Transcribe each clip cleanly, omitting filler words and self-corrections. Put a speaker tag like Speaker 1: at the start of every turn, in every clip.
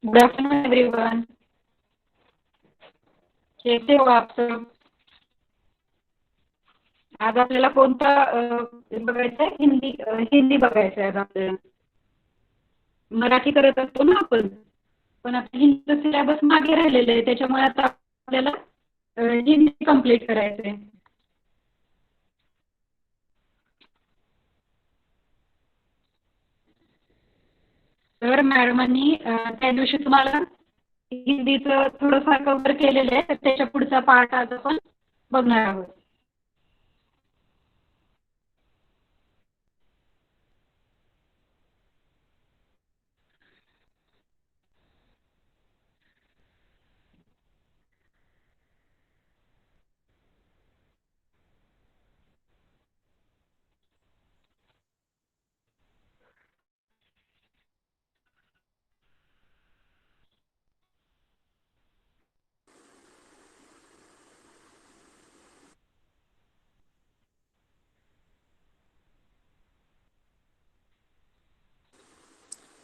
Speaker 1: Good afternoon everyone. कैसे हो आप सब? आज आपल्याला कोणता बघायचा आहे? हिंदी बघायचं आहे आज आपल्याला. मराठी करत असतो ना आपण, पण आता हिंदीचं सिलेबस मागे राहिलेलं आहे, त्याच्यामुळे आता आपल्याला हिंदी कंप्लीट करायचं आहे. तर मॅडमांनी त्या दिवशी तुम्हाला हिंदीचं थोडंफार कव्हर केलेलं आहे, तर त्याच्या पुढचा पार्ट आज आपण बघणार आहोत.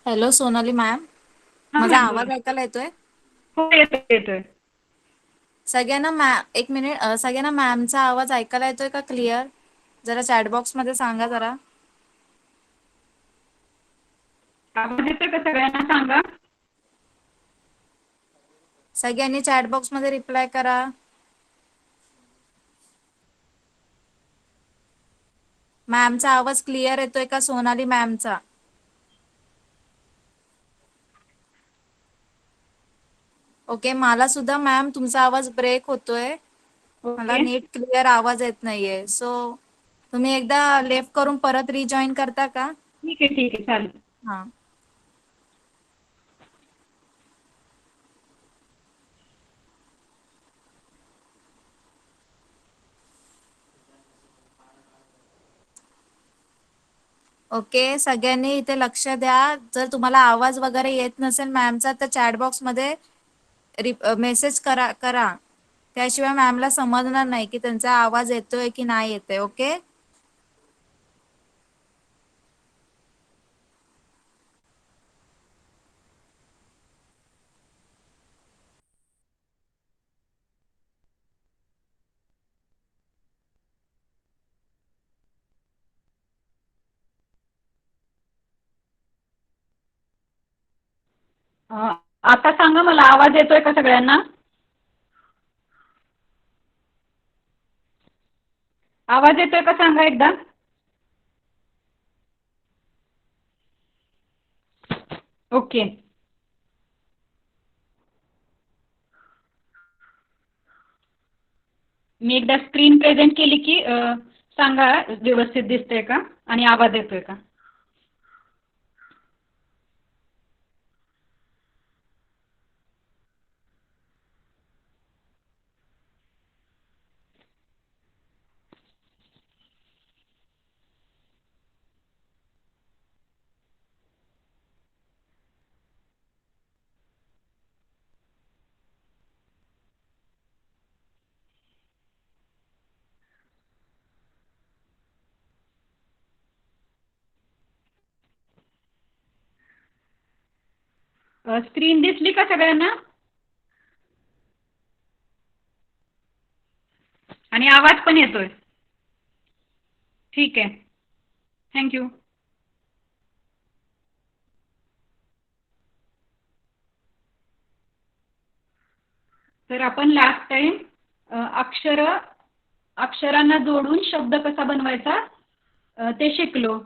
Speaker 2: हॅलो सोनाली मॅम,
Speaker 1: हां
Speaker 2: माझा
Speaker 1: मॅम,
Speaker 2: आवाज
Speaker 1: बोला.
Speaker 2: ऐकायला येतोय?
Speaker 1: हो, येतोय येतोय.
Speaker 2: एक मिनिट, सगळ्यांना मॅमचा आवाज ऐकायला येतोय का क्लिअर? जरा चॅटबॉक्स मध्ये सांगा जरा.
Speaker 1: आवाज येतोय का सगळ्यांना सांगा?
Speaker 2: सगळ्यांनी चॅटबॉक्स मध्ये रिप्लाय करा. मॅमचा आवाज क्लिअर येतोय का सोनाली मॅमचा? ओके, मला सुद्धा मॅम तुमचा आवाज ब्रेक होतोय. मला
Speaker 1: ओके.
Speaker 2: नीट क्लिअर आवाज येत नाहीये. सो तुम्ही एकदा लेफ्ट करून परत रिजॉईन करता का?
Speaker 1: ठीक आहे, चालेल.
Speaker 2: हा. ओके, सगळ्यांनी इथे लक्ष द्या. जर तुम्हाला आवाज वगैरे येत नसेल मॅमचा तर चॅटबॉक्स मध्ये मेसेज करा. त्याशिवाय मॅमला समजणार नाही की त्यांचा आवाज येतोय की नाही येतोय. ओके.
Speaker 1: आता सांगा, मला आवाज येतोय का सगळ्यांना? आवाज येतोय का सांगा एकदा. ओके. मी एकदा स्क्रीन प्रेझेंट केली की सांगा व्यवस्थित दिसतंय का आणि आवाज येतोय का? स्क्रीन दिसली का सगळ्यांना? आणि आवाज पण येतोय? ठीक आहे, थँक्यू. तर आपण लास्ट टाइम अक्षरांना जोडून शब्द कसा बनवायचा ते शिकलो.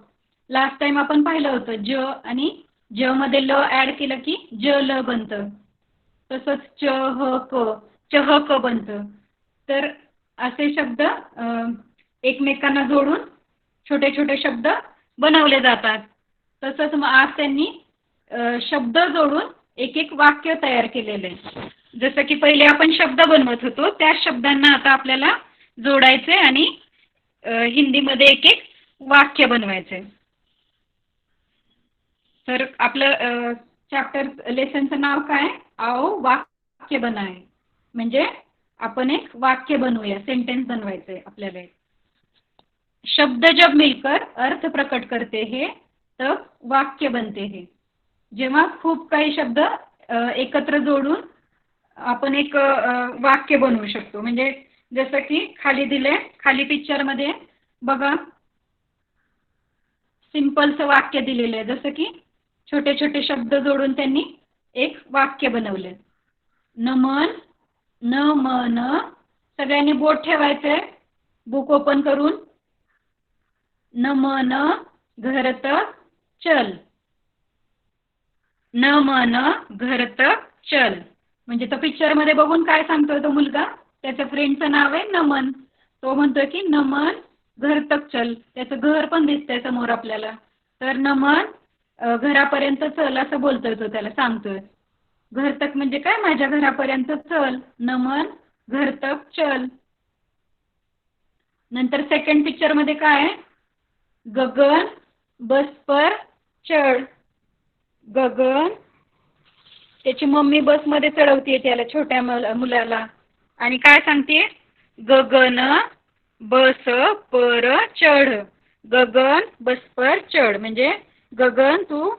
Speaker 1: लास्ट टाइम आपण पाहिलं होतं, ज आणि ज मध्ये ल ऍड केलं की ज ल बनतं. तसंच च ह क, चह क बनतं. तर असे शब्द एकमेकांना जोडून छोटे छोटे शब्द बनवले जातात. तसंच मग आज त्यांनी शब्द जोडून एक एक वाक्य तयार केलेलं आहे. जसं की पहिले आपण शब्द बनवत होतो, त्या शब्दांना आता आपल्याला जोडायचे आणि हिंदीमध्ये एक एक वाक्य बनवायचे. तर आपलं चॅप्टर लेसनचं नाव काय? आओ वाक्य बनाए. म्हणजे आपण एक वाक्य बनवूया, सेंटेन्स बनवायचंय आपल्याला. शब्द जब मिलकर अर्थ प्रकट करते हैं तब वाक्य बनते हैं. जेव्हा खूप काही शब्द एकत्र जोडून आपण एक वाक्य बनवू शकतो. म्हणजे जसं की खाली दिले, खाली पिक्चरमध्ये बघा सिंपलचं वाक्य दिलेलं आहे. जसं की छोटे छोटे शब्द जोडून त्यांनी एक वाक्य बनवले. नमन, न सगळ्यांनी बोट ठेवायचंय बुक ओपन करून. नमन घरत चल. नमन घरत चल. म्हणजे तो पिक्चर मध्ये बघून काय सांगतोय तो मुलगा, त्याच्या फ्रेंडचं नाव आहे नमन. तो म्हणतोय की नमन घर तक चल. त्याचं घर पण दिसतंय समोर आपल्याला. तर नमन घरापर्यंत चल असं बोलतोय तो, त्याला सांगतोय. घर तक म्हणजे काय, माझ्या घरापर्यंत चल. नमन घर तक चल. नंतर सेकंड पिक्चर मध्ये काय आहे, गगन बस पर चढ. गगन, त्याची मम्मी बसमध्ये चढवतीये त्याला, छोट्या मुलाला, आणि काय सांगते, गगन बस पर चढ. गगन बस पर चढ म्हणजे गगन तू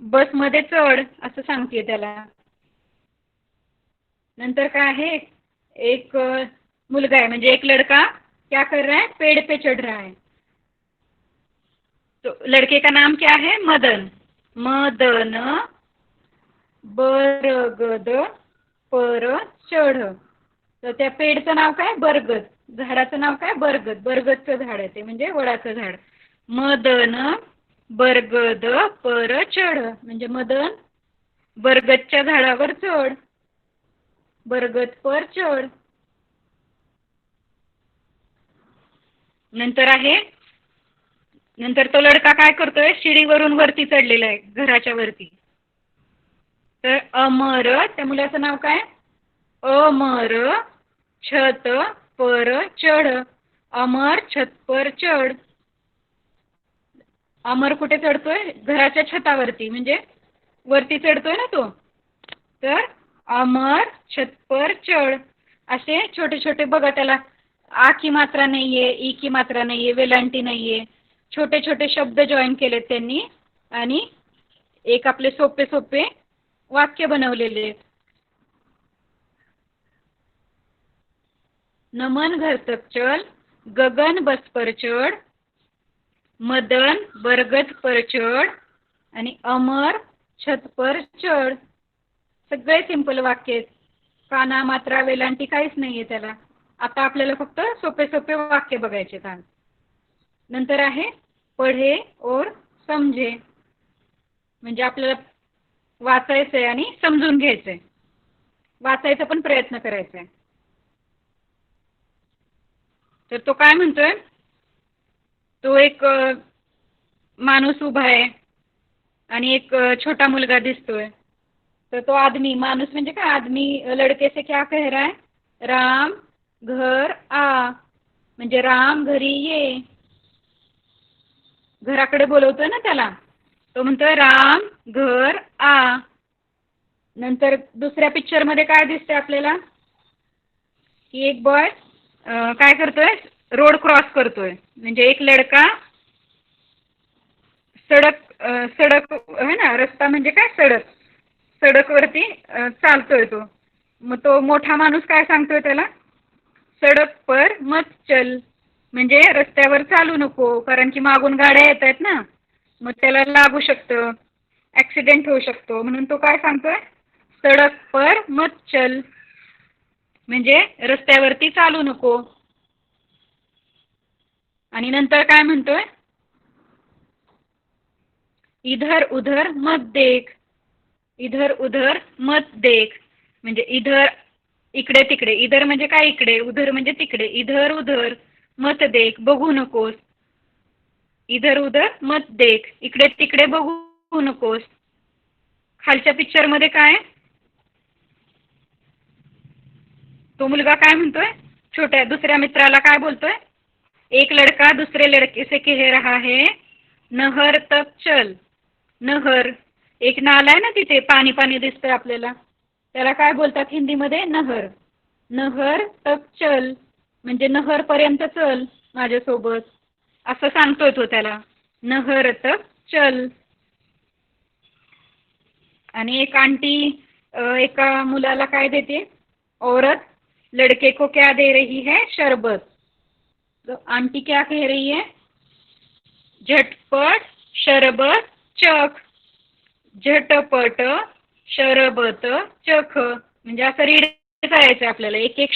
Speaker 1: बसमध्ये चढ असं सांगते त्याला. नंतर काय आहे, एक मुलगा आहे म्हणजे एक लड़का क्या कर रहा है, पेड़ पे चढ़ रहा है. तो लड़के का नाम क्या है, मदन. मदन बरगद पर चढ. तर त्या पेडचं नाव काय, बरगद. झाडाचं नाव काय, बरगद. बरगदचं झाड आहे ते, म्हणजे वडाचं झाड. मदन बरगद पर चढ म्हणजे मदन बरगदच्या झाडावर चढ. बरगद पर चढ. नंतर तो लड़का काय करतोय, शिडीवरून वरती चढलेला आहे घराच्या वरती. तर अमर, त्या मुलाचं नाव काय, अमर छत पर चढ. अमर छत पर चढ. अमर कुठे चढतोय, घराच्या छतावरती, म्हणजे वरती चढतोय ना तो. तर अमर छत पर चढ. असे छोटे छोटे बघा, त्याला आ की मात्रा नाहीये, ई की मात्रा नाहीये, वेलांटी नाहीये, छोटे छोटे शब्द जॉईन केलेत त्यांनी आणि एक आपले सोपे सोपे वाक्य बनवलेले. नमन घर तक चल, गगन बस पर चढ़, मदन बरगद पर चढ़ आणि अमर छत पर चढ़. सगळे सिंपल वाक्य आहेत. काना मात्रा वेलांटी काहीच नाहीये त्याला. आता आपल्याला फक्त सोपे सोपे वाक्य बघायचे आहेत. नंतर आहे पढे और समझे, म्हणजे आपल्याला वाचायचंय आणि समजून घ्यायचंय. वाचायचा पण प्रयत्न करायचा आहे. तर तो काय म्हणतोय, तो एक माणूस उभा आहे आणि एक छोटा मुलगा दिसतोय. तर तो आदमी, माणूस म्हणजे काय, आदमी लड़के से क्या कह रहा है, राम घर आ, म्हणजे राम घरी ये. घराकडे बोलवतोय ना त्याला. तो म्हणतोय राम घर आ. नंतर दुसऱ्या पिक्चर मध्ये काय दिसतंय आपल्याला, की एक बॉय काय करतोय, रोड क्रॉस करतोय. म्हणजे एक लड़का सडक है ना, रस्ता म्हणजे काय, सडकवरती चालतोय तो. मग तो मोठा माणूस काय सांगतोय त्याला, सडक पर मत चल, म्हणजे रस्त्यावर चालू नको, कारण की मागून गाड्या येत आहेत ना, मग त्याला लागू शकतं, ॲक्सिडेंट होऊ शकतो. म्हणून तो काय सांगतोय, सडक पर मत चल, म्हणजे रस्त्यावरती चालू नको. आणि नंतर काय म्हणतोय, इधर उधर मत देख. इधर उधर मत देख म्हणजे इधर इकडे तिकडे. इधर म्हणजे काय, इकडे. उधर म्हणजे तिकडे. इधर उधर मत देख, बघू नकोस. इधर उधर मत देख, इकडे तिकडे बघू नकोस. खालच्या पिक्चर मध्ये काय, तो मुलगा काय म्हणतोय, छोट्या दुसऱ्या मित्राला काय बोलतोय, एक लड़का दूसरे लड़के से कह रहा है नहर तक चल. नहर, एक नाला आहे ना तिथे, पाणी पाणी दिसतंय आपल्याला, त्याला काय बोलतात हिंदीमध्ये, नहर. नहर तक चल म्हणजे नहर पर्यंत चल माझ्यासोबत, असं सांगतोय तो त्याला. नहर तक चल. आणि एक आंटी एका मुलाला काय देते, औरत लड़के को क्या दे रही है, शरबत. तो आंटी क्या कह रही है, झटपट शरबत चख. झटपट शरबत चख. म्हणजे असं रीड करायचं आपल्याला. एक एक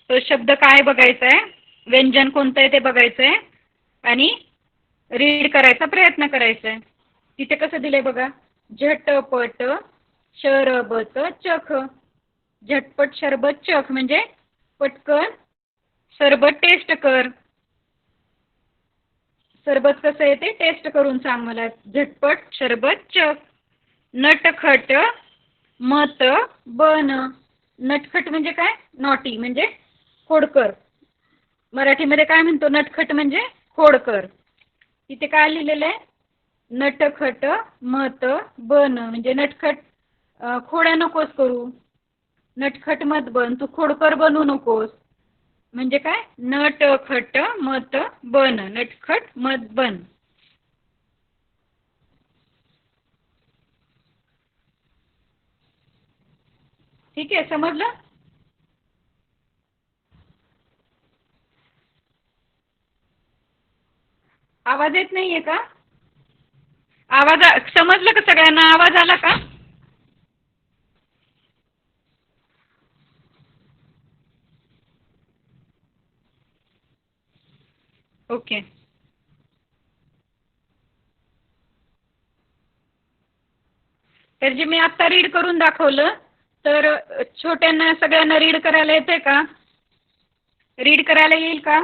Speaker 1: तो शब्द काय बघायचा आहे, व्यंजन कोणतं आहे ते बघायचं आहे आणि रीड करायचा प्रयत्न करायचा आहे. तिथे कसं दिलंय बघा, झटपट शरबत चख. झटपट शरबत चख म्हणजे पटकन सरबत टेस्ट कर. सरबत कसं आहे ते टेस्ट करून सांग मला. झटपट शरबत चख. नटखट मत बन. नटखट म्हणजे काय, नॉटी म्हणजे खोडकर. मराठीमध्ये काय म्हणतो, नटखट म्हणजे खोडकर. तिथे काय लिहिलेलं आहे, नटखट मत बन म्हणजे नटखट खोड्या नकोस करू. नटखट मत बन, तू खोडकर बनू नकोस. म्हणजे काय, नटखट मत बन. नटखट मत बन. ठीक आहे, समजलं. आवाज येत नाहीये का, आवाज समजलं का सगळ्यांना, आवाज आला का. ओके. तर जे मी आता रीड करून दाखवलं, तर छोट्यांना सगळ्यांना रीड करायला येते का, रीड करायला येईल का,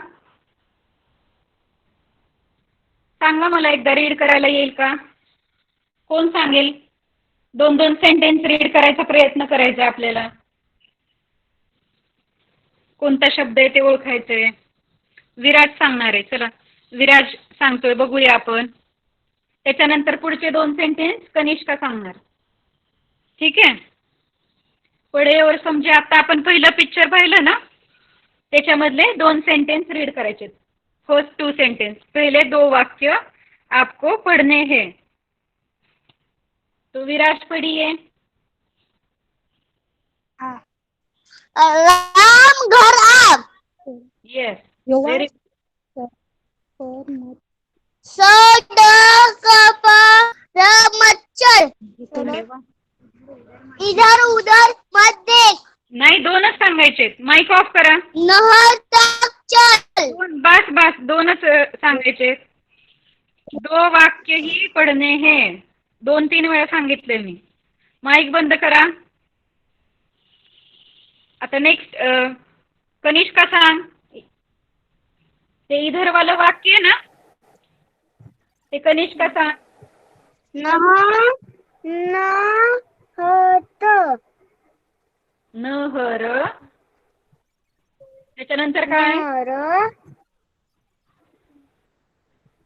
Speaker 1: सांगा मला एकदा, रीड करायला येईल का, कोण सांगेल. 2-2 सेंटेन्स रीड करायचा प्रयत्न करायचा आपल्याला. कोणता शब्द आहे ते ओळखायचंय. विराज सांगणार आहे, चला विराज सांगतोय, बघूया आपण. त्याच्यानंतर पुढचे 2 सेंटेन्स कनिष्का सांगणार. ठीक आहे. पढे और समझे. आता आपण पहिलं पिक्चर पाहिलं ना, त्याच्यामधले 2 सेंटेन्स रीड करायचे. फर्स्ट 2 सेंटेन्स, पहले 2 वाक्य आपको पढ़ने हैं. तो विराज पढ़िए.
Speaker 3: राम घर आप.
Speaker 1: Yes,
Speaker 3: very. मच्छर इधर उधर मत देख.
Speaker 1: नाही, 2च सांगायचे. माइक ऑफ करा.
Speaker 3: नहर तक चल.
Speaker 1: बस बस 2च सांगायचे. 2 वाक्य ही पढ़ने हैं. 2-3 वेळा सांगितले मी. माइक बंद करा. आता नेक्स्ट कनिष्का सांग. ते इधर वालं वाक्य आहे ना, ते कनिष्का सांग. नहर. त्याच्यानंतर काय,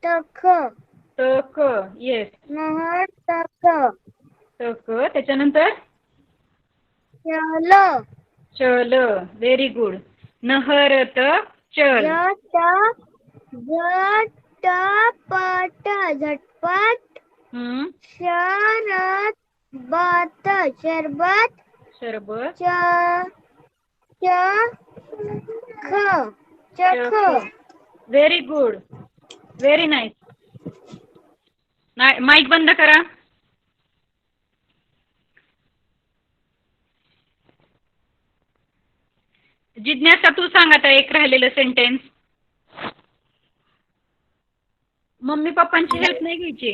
Speaker 3: तक.
Speaker 1: तक. येस,
Speaker 3: नहर तक.
Speaker 1: तक. त्याच्यानंतर
Speaker 3: चल.
Speaker 1: चल. Very good. नहर तक चल.
Speaker 3: झटपट. झटपट. शरबत. शरबत.
Speaker 1: शरबत.
Speaker 3: चख.
Speaker 1: Very good, very nice. Mike बंद करा. जिज्ञासा तू सांग आता एक राहिलेलं सेंटेन्स. मम्मी पप्पांची हेल्प नाही घ्यायची.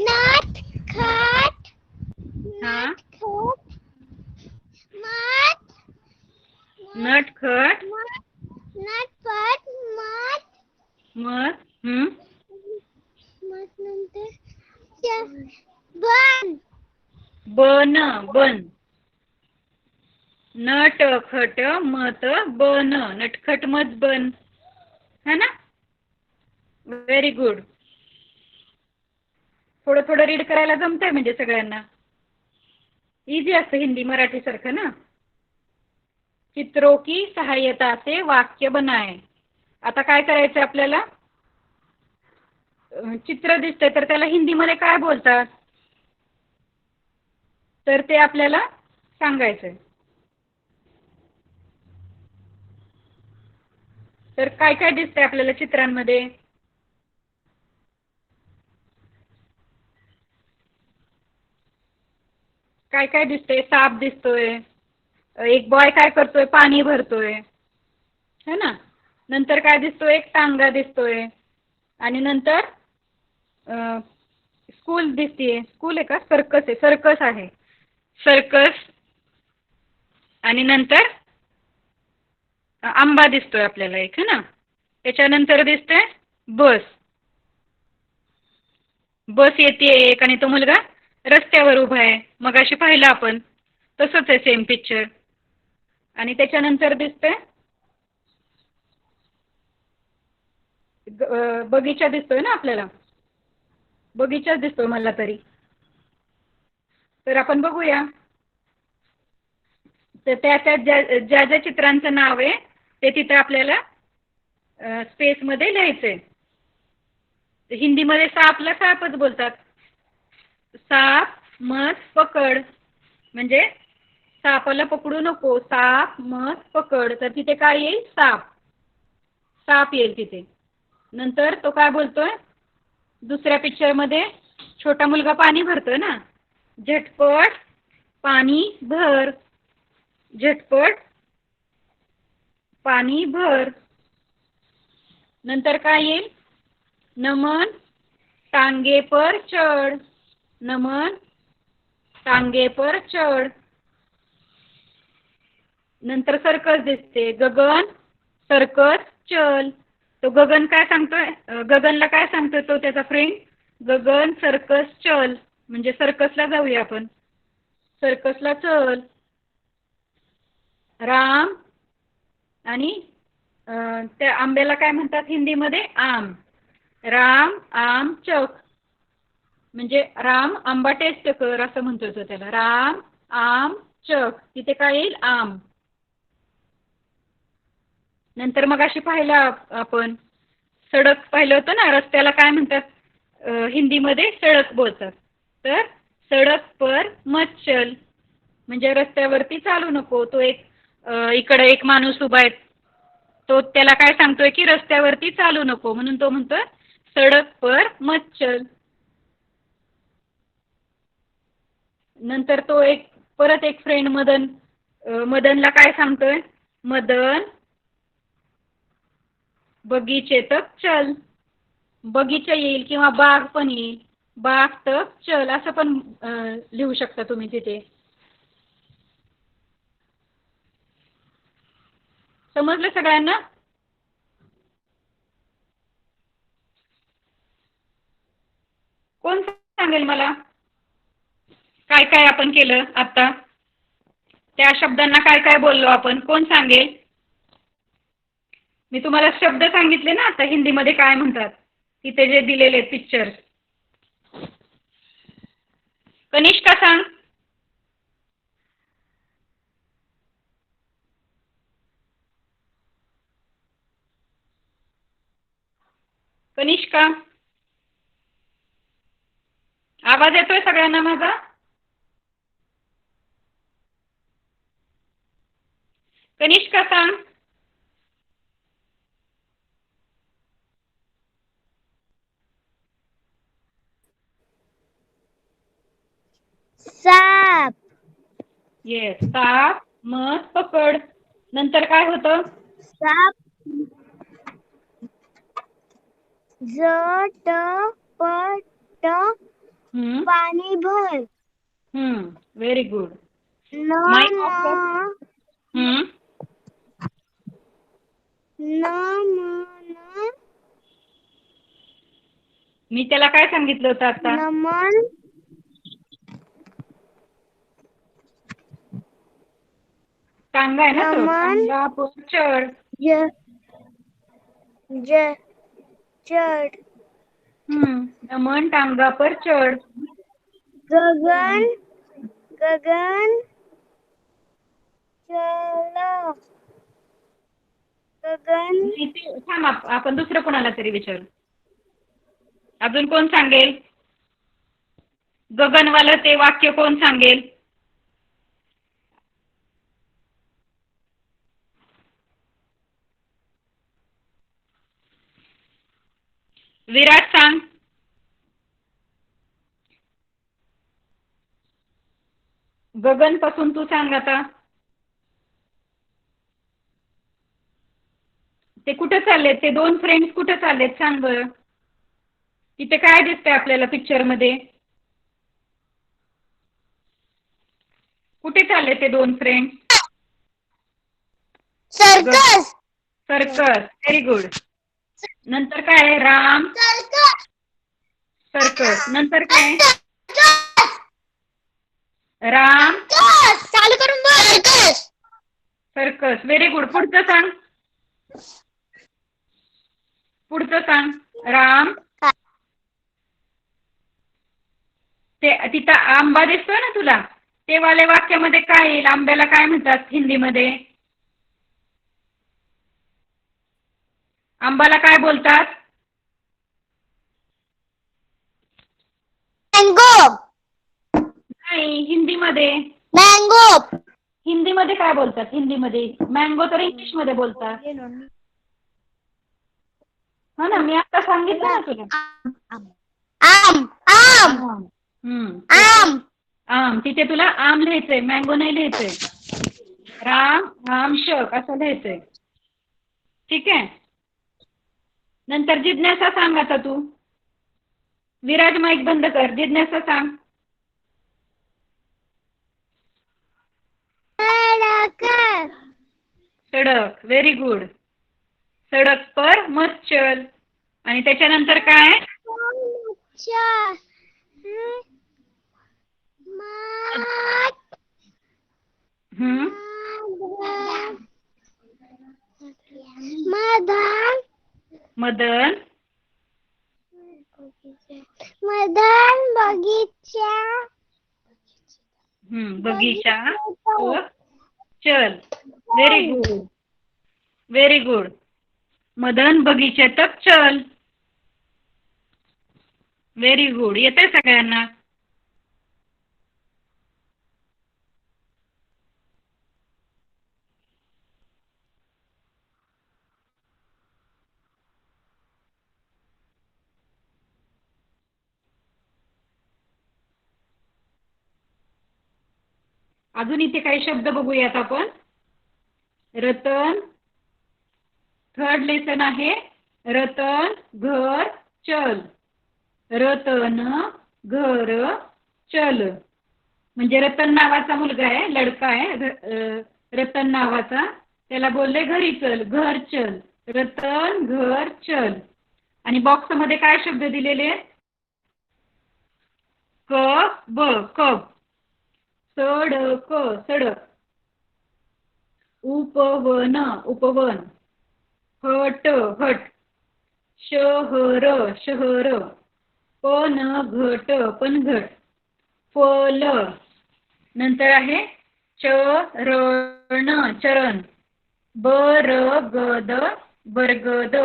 Speaker 3: नट खट.
Speaker 1: हा,
Speaker 3: मत.
Speaker 1: नटखट
Speaker 3: नटपट. मत.
Speaker 1: मत.
Speaker 3: मत नंतर बन.
Speaker 1: बन. बन. नटखट मत बन. नटखट मत बन, है ना. Very good. थोडं थोडं रीड करायला जमतंय म्हणजे सगळ्यांना. इजी असतं हिंदी मराठी सारखं ना. चित्रों की सहायता से वाक्य बनाए. आता काय करायचं आपल्याला, चित्र दिसतंय तर त्याला हिंदीमध्ये काय बोलतात, तर ते आपल्याला सांगायचंय. तर काय काय दिसतंय आपल्याला चित्रांमध्ये? काय काय दिसतंय? साप दिसतोय, एक बॉय काय करतोय, पाणी भरतोय, है ना. नंतर काय दिसतोय, एक टांगा दिसतोय, आणि नंतर स्कूल दिसतीये. स्कूल आहे का सर्कस आहे? सर्कस आहे, सर्कस. आणि नंतर आंबा दिसतोय आपल्याला एक, है ना. त्याच्यानंतर दिसतंय बस. बस येते एक, आणि तो मुलगा रस्त्यावर उभा आहे. मगाशी पाहिलं आपण, तसंच आहे सेम पिक्चर. आणि त्याच्यानंतर दिसतंय बगीचा दिसतोय ना आपल्याला. बगीचाच दिसतोय मला तरी. तर आपण बघूया. तर त्या ज्या ज्या चित्रांचं नाव आहे ते तिथं आपल्याला स्पेसमध्ये लिहायचंय. हिंदीमध्ये सापला सापच बोलतात. साप मत पकड, म्हणजे सापाला पकडू नको, साप मत पकड. तर तिथे काय येईल? साप. साप येईल तिथे. नंतर तो काय बोलतोय दुसऱ्या पिक्चरमध्ये? छोटा मुलगा पाणी भरतोय ना, झटपट पाणी भर, झटपट पाणी भर. नंतर काय येईल? नमन टांगे पर चढ़, नमन टांगे पर चढ़. नंतर सर्कस दिसते, गगन सर्कस चल. तो गगन काय सांगतोय, गगनला काय सांगतोय तो त्याचा फ्रेंड? गगन सर्कस चल, म्हणजे सर्कसला जाऊया आपण, सर्कसला चल. राम, आणि त्या आंब्याला काय म्हणतात हिंदीमध्ये? आम. राम आम चख, म्हणजे राम आंबा टेस्ट कर असं म्हणतोय तो त्याला. राम आम चख, तिथे काय येईल? आम. नंतर मग अशी पाहिलं आपण सडक पाहिलं होतं ना, रस्त्याला काय म्हणतात हिंदीमध्ये? सडक बोलतात. तर सडक पर मत चल, म्हणजे रस्त्यावरती चालू नको. तो एक इकडे एक माणूस उभा आहे, तो त्याला काय सांगतोय की रस्त्यावरती चालू नको, म्हणून तो म्हणतोय सडक पर मत चल. नंतर तो एक परत एक फ्रेंड मदन, मदनला काय सांगतोय? मदन बगीचे तक चल. बगीचा येईल किंवा बाग पण येईल. बाग तक चल असं पण लिहू शकता तुम्ही तिथे. समजलं सगळ्यांना? कोण सांगेल मला काय काय आपण केलं आता? त्या शब्दांना काय काय बोललो आपण? कोण सांगेल? मी तुम्हाला शब्द सांगितले ना आता हिंदीमध्ये काय म्हणतात, तिथे जे दिलेले पिक्चर. कनिष्का सांग. कनिष्का, आवाज येतोय सगळ्यांना माझा? कनिष्का सांग.
Speaker 3: साप.
Speaker 1: येस, साप मत पकड. नंतर काय होतं?
Speaker 3: साप झटपट पाणी भर.
Speaker 1: Very good.
Speaker 3: नमन
Speaker 1: मी त्याला काय सांगितलं होतं आता?
Speaker 3: नमन
Speaker 1: टांगा आहे ना तो,
Speaker 3: नमन
Speaker 1: टांगा पर चढ.
Speaker 3: चढ.
Speaker 1: नमन टांगा पर चढ.
Speaker 3: गगन चलो. गगन
Speaker 1: थांब, आपण दुसरं कोणाला तरी विचारू. अजून कोण सांगेल? गगनवालं ते वाक्य कोण सांगेल? विराट सांग. गगन पासून तू सांग आता. ते कुठे चाललेत, ते दोन फ्रेंड्स कुठे चाललेत सांग बरं. तिथे काय दिसतंय आपल्याला पिक्चर मध्ये? कुठे चालले ते दोन friends?
Speaker 3: Circus.
Speaker 1: Circus. Very good. नंतर काय? राम. सर्कस. नंतर काय? राम.
Speaker 3: चालू करून बोल. सर्कस.
Speaker 1: सर्कस. Very good. पुढचं सांग. पुढचं सांग. राम. ते तिथं आंबा दिसतोय ना तुला, ते वाले वाक्यामध्ये काय येईल? आंब्याला काय म्हणतात हिंदीमध्ये? आंबाला काय बोलतात?
Speaker 3: मँगो.
Speaker 1: नाही, हिंदीमध्ये.
Speaker 3: मँगो.
Speaker 1: हिंदीमध्ये काय बोलतात? हिंदीमध्ये मँगो तर इंग्लिश मध्ये बोलतात. हा ना, मी आता सांगितलं ना तुला.
Speaker 3: आम. आम. आम.
Speaker 1: आम. तिथे तुला आम लिहायचंय, मँगो नाही लिहायचंय. राम आम शक असं लिहायचंय. ठीक आहे. नंतर जिज्ञासा सांग आता तू. विराज माईक बंद कर. जिज्ञासा सांग. सडक. Very good. सडक पर मत चल. आणि त्याच्यानंतर काय? मदन.
Speaker 3: मदन बगीचा.
Speaker 1: बगीचा चल. Very good. Very good. Madan बगीच्यात चल. Very good. येतंय सगळ्यांना? अजून इथे काही शब्द बघूयात आपण. रतन. थर्ड लेसन आहे. रतन घर चल. रतन घर चल. म्हणजे रतन नावाचा मुलगा आहे, लडका आहे रतन नावाचा. त्याला बोलले घरी चल, घर चल. रतन घर चल. आणि बॉक्स मध्ये काय शब्द दिलेले? क ब कब. सडक सडक. उपवन उपवन. हट हट. शहर शहर. पनघट पनघट. फल. नंतर आहे चरण चरण. बरगद बरगद.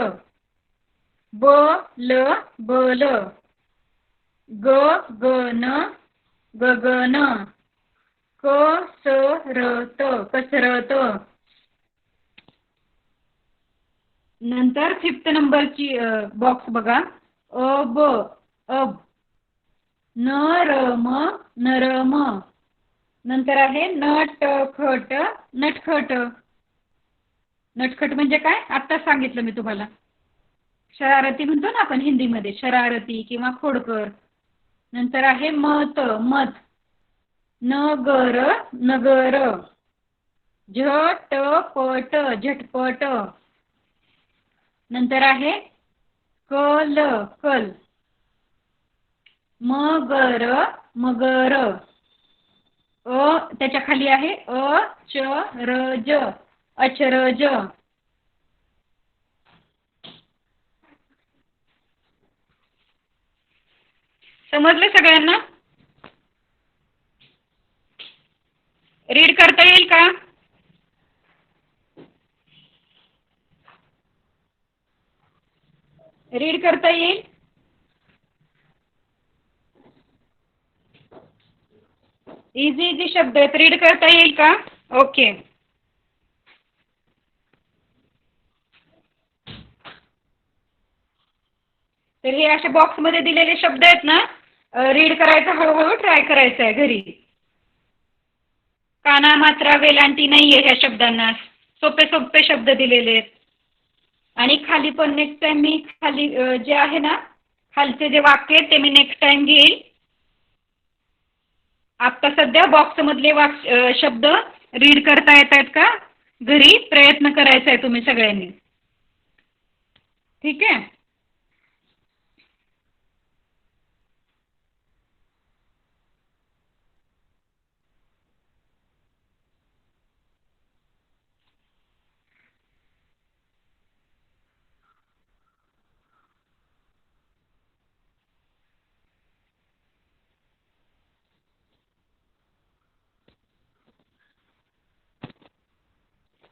Speaker 1: बल बल. गगन गगन. कसरत कसरत. नंतर 5th नंबरची बॉक्स बघा. अब अब. नरम नरम. नंतर आहे नटखट नटखट. नटखट म्हणजे काय? आत्ता सांगितलं मी तुम्हाला. शरारती म्हणतो ना आपण हिंदीमध्ये, शरारती किंवा खोडकर. नंतर आहे मत मत. नगर नगर. झटपट झटपट. नंतर आहे कल कल. मगर मगर. त्याच्या खाली आहे अचरज अचरज. समजलं सगळ्यांना? रीड करता येईल का? रीड करता येईल? इझी इझी शब्द आहेत, रीड करता येईल का? ओके. तर हे असे बॉक्समध्ये दिलेले शब्द आहेत ना, रीड करायचं, हळूहळू ट्राय करायचं आहे घरी. काना मात्रा वेलांटी नाहीये ह्या शब्दांना, सोपे सोपे शब्द दिलेले आहेत. आणि खाली पण नेक्स्ट टाइम मी खाली जे आहे ना खालचे जे वाक्य आहेत ते मी नेक्स्ट टाइम घेईल. आता सध्या बॉक्स मधले शब्द रीड करता येत आहेत का घरी प्रयत्न करायचा आहे तुम्ही सगळ्यांनी. ठीक आहे.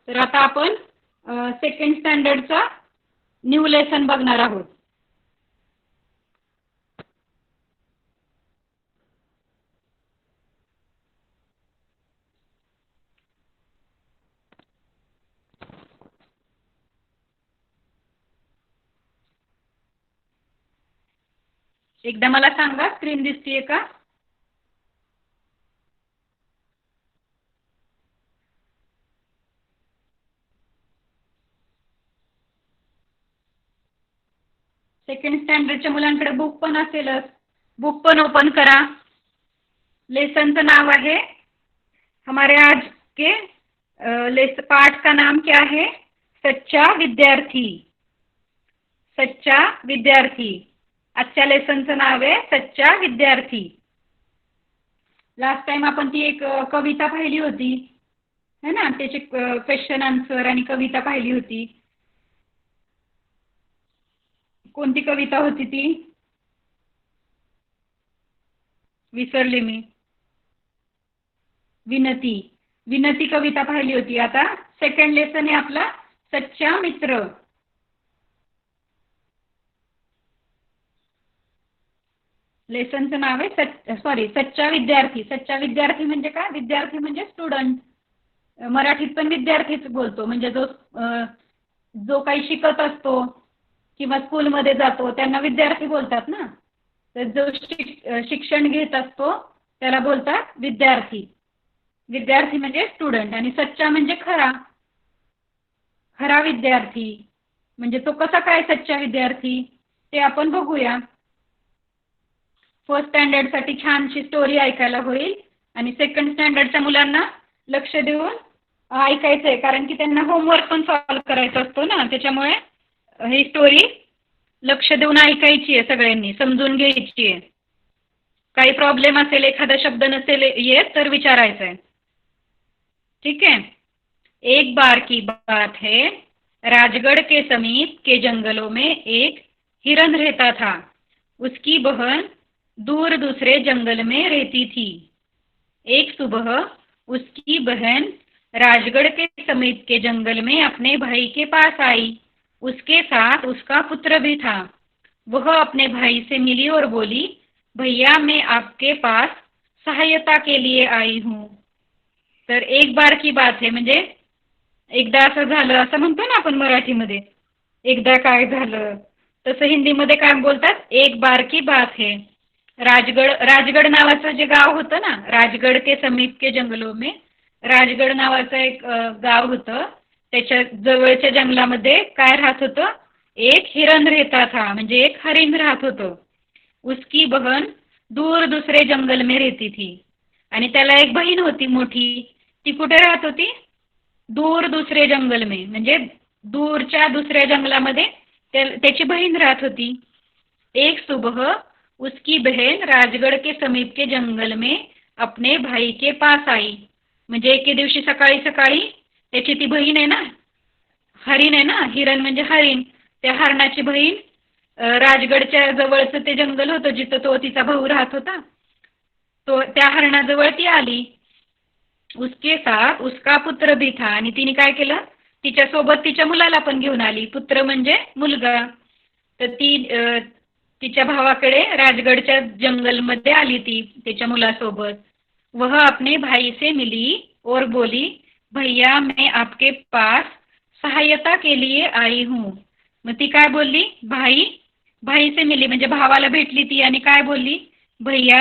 Speaker 1: तर आता आपण सेकंड स्टँडर्डचा न्यू लेसन बघणार आहोत. एकदा मला सांगा स्क्रीन दिसतीये का? सेकंड स्टँडर्डच्या मुलांकडे बुक पण असेलच, बुक पण ओपन करा. लेसनचं नाव आहे, हमारे आज के पाठ का नाम क्या है? सच्चा विद्यार्थी. सच्चा विद्यार्थी. आजच्या लेसनचं नाव आहे सच्चा विद्यार्थी. लास्ट टाइम आपण ती एक कविता पाहिली होती है ना, त्याचे क्वेश्चन आन्सर आणि कविता पाहिली होती. कोणती कविता होती ती? विसरले मी. विनती. विनती कविता पाहिली होती. आता सेकंड लेसन आहे आपला सच्चा मित्र. लेसनचं नाव आहे सच्चा विद्यार्थी. सच्चा विद्यार्थी म्हणजे काय? विद्यार्थी म्हणजे स्टुडंट. मराठीत पण विद्यार्थीच बोलतो, म्हणजे जो काही शिकत असतो किंवा स्कूलमध्ये जातो त्यांना विद्यार्थी बोलतात ना. तर जो शिक्षण घेत असतो त्याला बोलतात विद्यार्थी. विद्यार्थी म्हणजे स्टुडंट. आणि सच्चा म्हणजे खरा. खरा विद्यार्थी म्हणजे तो कसा काय सच्चा विद्यार्थी ते आपण बघूया. फर्स्ट स्टँडर्डसाठी छानशी स्टोरी ऐकायला होईल आणि सेकंड स्टँडर्डच्या मुलांना लक्ष देऊन ऐकायचं आहे, कारण की त्यांना होमवर्क पण सॉल्व करायचा असतो ना. त्याच्यामुळे ही स्टोरी लक्ष देऊन ऐकायची आहे, सगळ्यांनी समजून घ्यायची आहे. काही प्रॉब्लेम असेल, एखादा शब्द नसेल येत तर विचारायचा आहे. ठीक है. एक बार की बात है, राजगढ़ के समीप के जंगलों में एक हिरन रहता था. उसकी बहन दूर दूसरे जंगल में रहती थी. एक सुबह उसकी बहन राजगढ़ के समीप के जंगल में अपने भाई के पास आई. उसके साथ उसका पुत्र भी था. वह अपने भाई से मिली और बोली, भैया मैं आपके पास सहायता के लिए आई हूँ. तर एक बार की बात है म्हणजे एकदा असं झालं असं म्हणतो ना आपण मराठीमध्ये, एकदा काय झालं, तसं हिंदीमध्ये काय बोलतात, एक बार की बात है. राजगड नावाचं जे गाव होतं ना, राजगड के समीप के जंगलों में, राजगड नावाचं एक गाव होतं. त्याच्या जवळच्या जंगलामध्ये काय राहत होतं? एक हिरण रहता था, म्हणजे एक हरिण राहत होतं. उसकी बहन दूर दुसरे जंगल में रहती थी. आणि त्याला एक बहीण होती मोठी. ती कुठे राहत होती? दूर दुसरे जंगल में, म्हणजे दूरच्या दुसऱ्या जंगलामध्ये त्याची बहीण राहत होती. एक सुबह उसकी बहन राजगढ़ के समीप के जंगल में अपने भाई के पास आई. म्हणजे एके दिवशी सकाळी सकाळी त्याची ती बहीण आहे ना, हरिण आहे ना, हिरण म्हणजे हरिण, त्या हरणाची बहीण राजगडच्या जवळचं ते जंगल होतं जिथं तो तिचा भाऊ राहत होता, तो त्या हरणाजवळ ती आली. उसके साथ उसका पुत्र भी था. आणि तिने काय केलं? तिच्यासोबत तिच्या मुलाला पण घेऊन आली. पुत्र म्हणजे मुलगा. तर ती तिच्या भावाकडे राजगडच्या जंगलमध्ये आली ती त्याच्या मुलासोबत. वह अपने भाई से मिली और बोली, भैया मैं आपके पास सहायता के लिए आई हूँ. मग ती काय बोलली? भाई भाई से मिली म्हणजे भावाला भेटली ती आणि काय बोलली, भैया,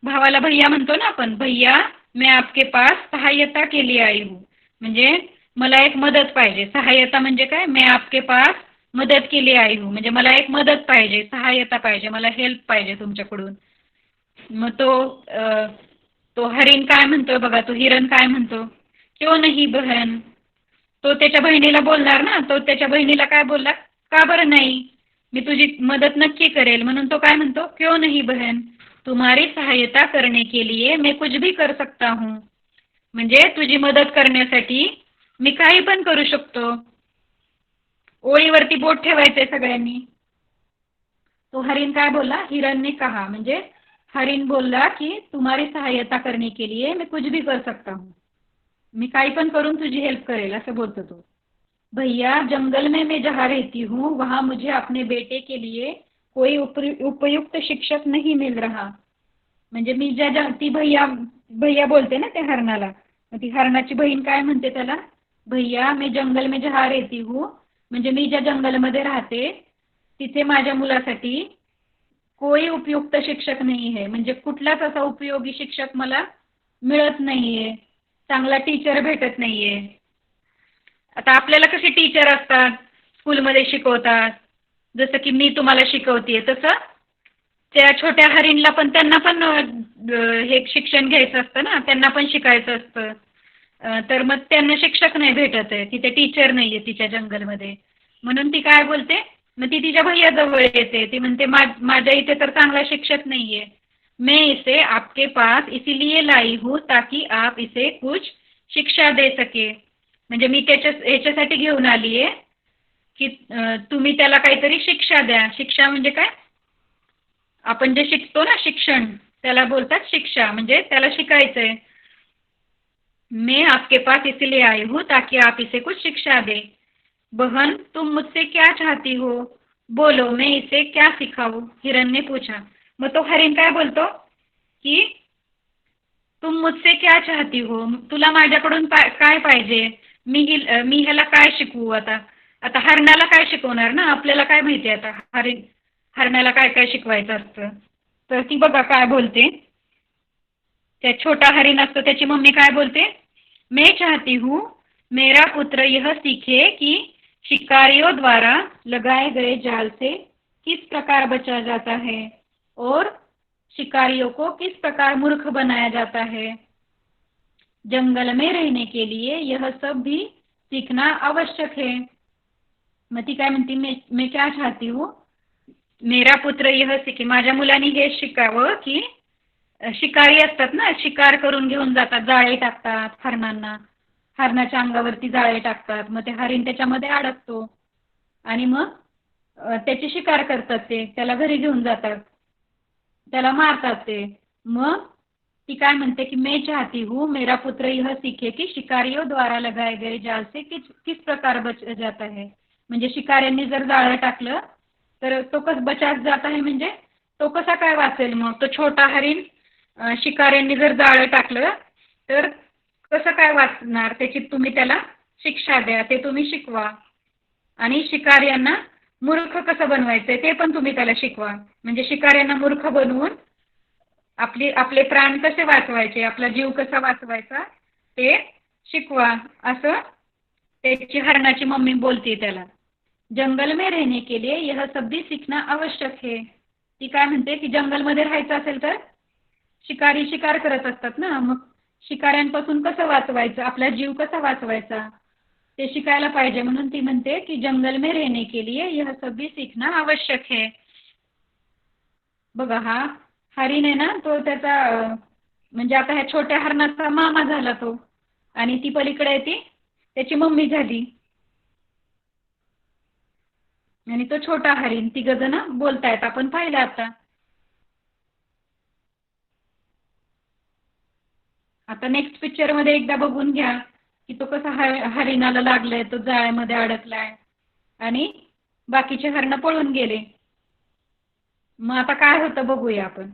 Speaker 1: भावाला भैया म्हणतो ना आपण, भैया मैं आपके पास सहायता के लिए आई हूँ. म्हणजे मला एक मदत पाहिजे. सहायता म्हणजे काय, मैं आपके पास मदत के लिए आई हूँ म्हणजे मला एक मदत पाहिजे, सहायता पाहिजे, मला हेल्प पाहिजे तुमच्याकडून. मग तो हरिण काय म्हणतो बघा, तो हिरण काय म्हणतो, क्यों नहीं बहन. तो त्याच्या बहिणीला बोलणार ना, तो त्याच्या बहिणीला काय बोलला, का बरं नाही, मी तुझी मदत नक्की करेल. म्हणून तो काय म्हणतो, क्यों नहीं बहन, तुम्हारी सहायता करने के लिए मैं कुछ भी कर सकता हूँ. म्हणजे तुझी मदत करण्यासाठी मी काही पण करू शकतो. ओळीवरती बोट ठेवायचंय सगळ्यांनी. तो हरिण काय बोलला, हिरण ने कहा म्हणजे हरिण बोलला की तुम्हारी सहायता करने के लिए मैं कुछ भी कर सकता हूँ, मी काही पण करून तुझी हेल्प करेल असं बोलतो तो. भैया जंगल में मैं जहाँ रहती हूँ वहाँ मुझे अपने बेटे के लिए कोई उपयुक्त शिक्षक नहीं मिल रहा. म्हणजे मी ती भैया भैया बोलते ना त्या हरणाला, मग ती हरणाची बहीण काय म्हणते त्याला, भैया मैं जंगल में जहाँ रहती हूँ म्हणजे मी ज्या जंगलमध्ये राहते तिथे माझ्या मुलासाठी कोई उपयुक्त शिक्षक नाही आहे, म्हणजे कुठलाच असा उपयोगी शिक्षक मला मिळत नाहीये, चांगला टीचर भेटत नाहीये. आता आपल्याला कसे टीचर असतात, स्कूलमध्ये शिकवतात, जसं की मी तुम्हाला शिकवतेय तसं त्या छोट्या हरिणला पण त्यांना पण हे शिक्षण घ्यायचं असतं ना, त्यांना पण शिकायचं असतं. तर मग त्यांना शिक्षक नाही भेटत आहे, तिथे टीचर नाही आहे तिच्या जंगलमध्ये. म्हणून ती काय बोलते, मग ती तिच्या भैयाजवळ येते. ती म्हणते माझ्या इथे तर चांगला शिक्षक नाही आहे, मैं इसे आपके पास इसीलिए लाई हूँ ताकि आप इसे कुछ शिक्षा दे सके. म्हणजे मी ह्याच्यासाठी घेऊन आली आहे की तुम्ही त्याला काहीतरी शिक्षा द्या. शिक्षा म्हणजे काय, आपण जे शिकतो ना शिक्षण, त्याला बोलतात शिक्षा, म्हणजे त्याला शिकायचंय. मैं आपके पास इसलिए आई हूँ ताकि आप इसे कुछ शिक्षा दे. बहन तुम मुझसे क्या चाहती हो, बोलो मैं इसे क्या सिखाऊं, हिरण ने पूछा. मग तो हरिण काय बोलतो की तुम मुझसे क्या चाहती हो, तुला माझ्याकडून काय पाहिजे, मी ह्याला काय शिकवू. आता आता हरणाला काय शिकवणार ना, आपल्याला काय माहिती आता हरणाला काय काय शिकवायचं असतं. तर ती बघा काय बोलते, त्या छोटा हरिण असतो त्याची मम्मी काय बोलते, मैं चाहती हूँ मेरा पुत्र यह सीखे कि शिकारियों द्वारा लगाए गए जाल से किस प्रकार बचा जाता है और शिकारियों को किस प्रकार मूर्ख बनाया जाता है. जंगल में रहने के लिए यह सब भी सीखना आवश्यक है. मग ती काय म्हणते, मैं क्या चाहती हूँ मेरा पुत्र यह सीखे, माझ्या मुलांनी हे शिकावं की शिकारी असतात ना, शिकार करून घेऊन जातात, जाळे टाकतात हरणांना, हरणाच्या अंगावरती जाळे टाकतात, मग ते हरिण त्याच्यामध्ये अडकतो आणि मग त्याची शिकार करतात, ते त्याला घरी घेऊन जातात, त्याला मारतात ते. मग ती काय म्हणते की मैं चाहती हूँ मेरा पुत्र यह सीखे की शिकारियों द्वारा लगाए गए जाल से किस प्रकार बच जाता है. म्हणजे शिकाऱ्यांनी जर जाळं टाकलं तर तो कसं बचात जात आहे, म्हणजे तो कसा काय वाचेल. मग तो छोटा हरिण शिकाऱ्यांनी जर जाळं टाकलं तर कसं काय वाचणार, त्याची तुम्ही त्याला शिक्षा द्या, ते तुम्ही शिकवा. आणि शिकाऱ्यांना मूर्ख कसं बनवायचंय ते पण तुम्ही त्याला शिकवा. म्हणजे शिकाऱ्यांना मूर्ख बनवून आपले प्राण कसे वाचवायचे, आपला जीव कसा वाचवायचा ते शिकवा, असं त्याची हरणाची मम्मी बोलते त्याला. जंगल में रहने के लिए यह सब भी सीखना आवश्यक है. ती काय म्हणते की जंगलमध्ये राहायचं असेल तर शिकारी शिकार करत असतात ना, मग शिकाऱ्यांपासून कसं वाचवायचं, आपला जीव कसा वाचवायचा ते शिकायला पाहिजे. म्हणून ती म्हणते की जंगल में रहने के लिए यह सब भी सीखना आवश्यक है. बघा हा हरिण आहे ना, तो त्याचा म्हणजे आता ह्या छोट्या हरणाचा मामा झाला तो, आणि ती पलीकडे आहे ती त्याची मम्मी झाली, आणि तो छोटा हरिण. तिघ जण बोलतायत, आपण पाहिलं आता. आता नेक्स्ट पिक्चर मध्ये एकदा बघून घ्या की तो कसा हरिणाला लागलाय, तो जाळ्यामध्ये अडकलाय आणि बाकीचे हरण पळून गेले. मग आता काय होतं बघूया आपण.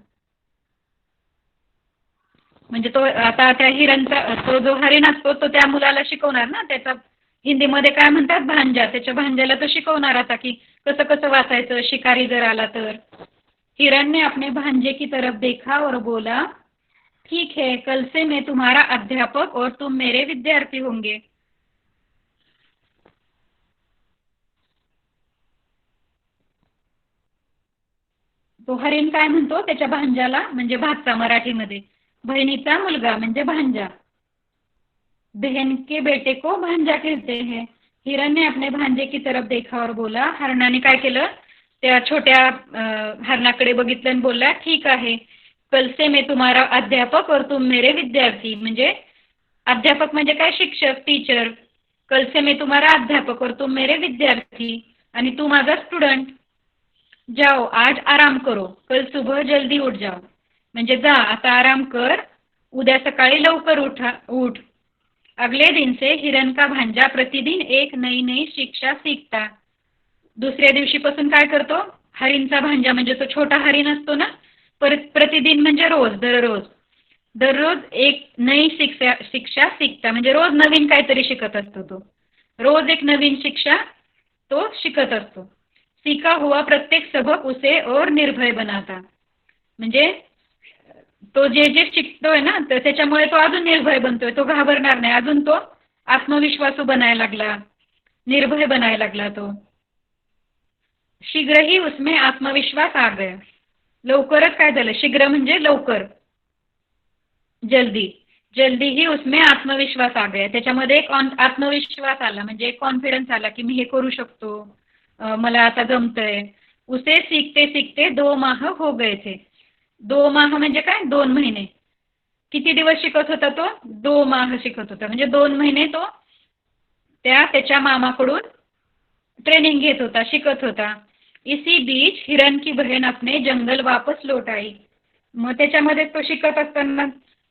Speaker 1: म्हणजे तो आता त्या हिरणचा, तो जो हरिण असतो तो त्या मुलाला शिकवणार ना, हिंदीमध्ये काय म्हणतात, भांजा. त्याच्या भांजाला तो शिकवणार आता की कसं कसं वाचायचं शिकारी जर आला तर. हिरण ने अपने भांजे की तरफ देखा और बोला, ठीक है, कल से मैं तुम्हारा अध्यापक और तुम मेरे विद्यार्थी होंगे. तो हरिण काय म्हणतो त्याच्या भांजाला, म्हणजे भाचा मराठीमध्ये, बहिणीचा मुलगा म्हणजे भांजा. बहन के बेटे को भांजा कहते हैं. हिरण ने अपने भांजे की तरफ देखा और बोला, हरणाने काय केलं, त्या छोट्या हरणाकडे बघितलं आणि बोलला, ठीक आहे, कल से मैं तुम्हारा अध्यापक और तुम मेरे विद्यार्थी. म्हणजे अध्यापक म्हणजे काय, शिक्षक, टीचर. कल से मैं तुम्हारा अध्यापक और तुम मेरे विद्यार्थी, आणि तू माझा स्टुडंट. जाओ आज आराम करो, कल सुबह जल्दी उठ जाओ. म्हणजे जा आता आराम कर, उद्या सकाळी लवकर उठ. अगले दिन से हिरण का भांजा प्रतिदिन एक नई नई शिक्षा सीखता. दुसऱ्या दिवशीपासून काय करतो, हरिणचा भांजा म्हणजे तो छोटा हरिण असतो ना, प्रतिदिन म्हणजे रोज, दररोज एक नई शिक्षा सीखता, म्हणजे रोज नवीन काहीतरी शिकत असतो तो. रोज एक नवीन शिक्षा तो शिकत असतो. सीखा हुआ प्रत्येक सबक उसे और निर्भय बनाता. म्हणजे तो जे जे शिकतोय ना, तर त्याच्यामुळे तो अजून निर्भय बनतोय, तो घाबरणार नाही, अजून तो आत्मविश्वासू बनायला लागला, निर्भय बनायला लागला तो. शीघ्र ही उसमें आत्मविश्वास आ गया. लवकरच काय झालं, शीघ्र म्हणजे लवकर, जल्दी ही उसमें आत्मविश्वास आ गया. त्याच्यामध्ये एक आत्मविश्वास आला, म्हणजे एक कॉन्फिडन्स आला की मी हे करू शकतो, मला आता जमतंय. उसे सीखते सीखते 2 माह हो गए थे. 2 माह म्हणजे काय, 2 महिने. किती दिवस शिकत होता तो, 2 माह शिकत होता, म्हणजे 2 महिने तो त्याच्या मामाकडून ट्रेनिंग घेत होता, शिकत होता. इसी बीच हिरण की बहन अपने जंगल वापस लौट आई. मग त्याच्यामध्ये तो शिकत असताना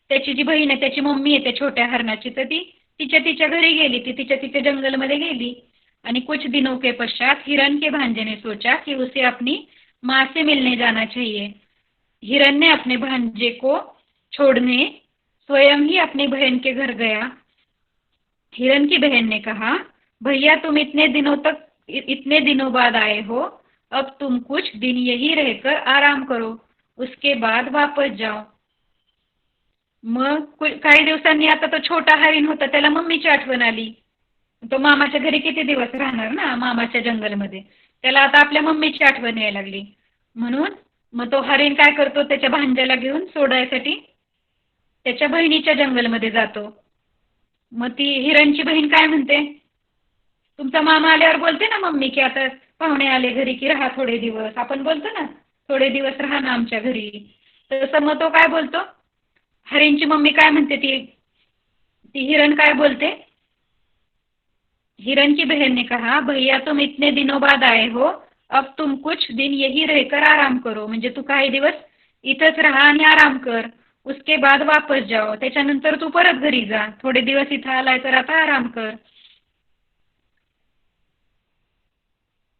Speaker 1: त्याची जी बहीण आहे, त्याची मम्मी आहे त्या छोट्या हरणाची, तर ती तिच्या घरी गेली, ती तिच्या जंगलमध्ये गेली. आणि कुछ दिनों के पश्चात हिरण के भांजे ने सोचा कि उसे अपनी माँ से मिलने जाना चाहिए. हिरण ने अपने भांजे को छोड़ने स्वयं ही अपनी बहन के घर गया. हिरण की बहन ने कहा, भैया तुम इतने दिनों बाद आए हो, अब तुम कुछ दिन यही रहकर आराम करो, उसके बाद वापस जाओ. मग काही दिवसांनी आता तो छोटा हरिण होता, त्याला मम्मीची आठवण आली. तो मामाच्या घरी किती दिवस राहणार ना, मामाच्या जंगलमध्ये. त्याला आता आपल्या मम्मीची आठवण यायला लागली. म्हणून मग तो हरिण काय करतो, त्याच्या भांज्याला घेऊन सोडायसाठी त्याच्या बहिणीच्या जंगलमध्ये जातो. मग ती हिरणची बहीण काय म्हणते, तुमचा मामा आल्यावर बोलते ना मम्मी की आता पाहुणे आले घरी की राहा थोडे दिवस, आपण बोलतो ना थोडे दिवस राहा ना आमच्या घरी. तसं मग तो काय बोलतो, हरिणची मम्मी काय म्हणते, ती हिरण काय बोलते, हिरण की बहन ने कहा, भैया तुम इतने दिनों बाद आए हो, अब तुम कुछ दिन यही रहकर आराम करो. म्हणजे तू काही दिवस इथंच राहा आणि आराम कर, उसके बाद वापस जाओ. त्याच्यानंतर तू परत घरी जा, थोडे दिवस इथं आलाय तर आता आराम कर.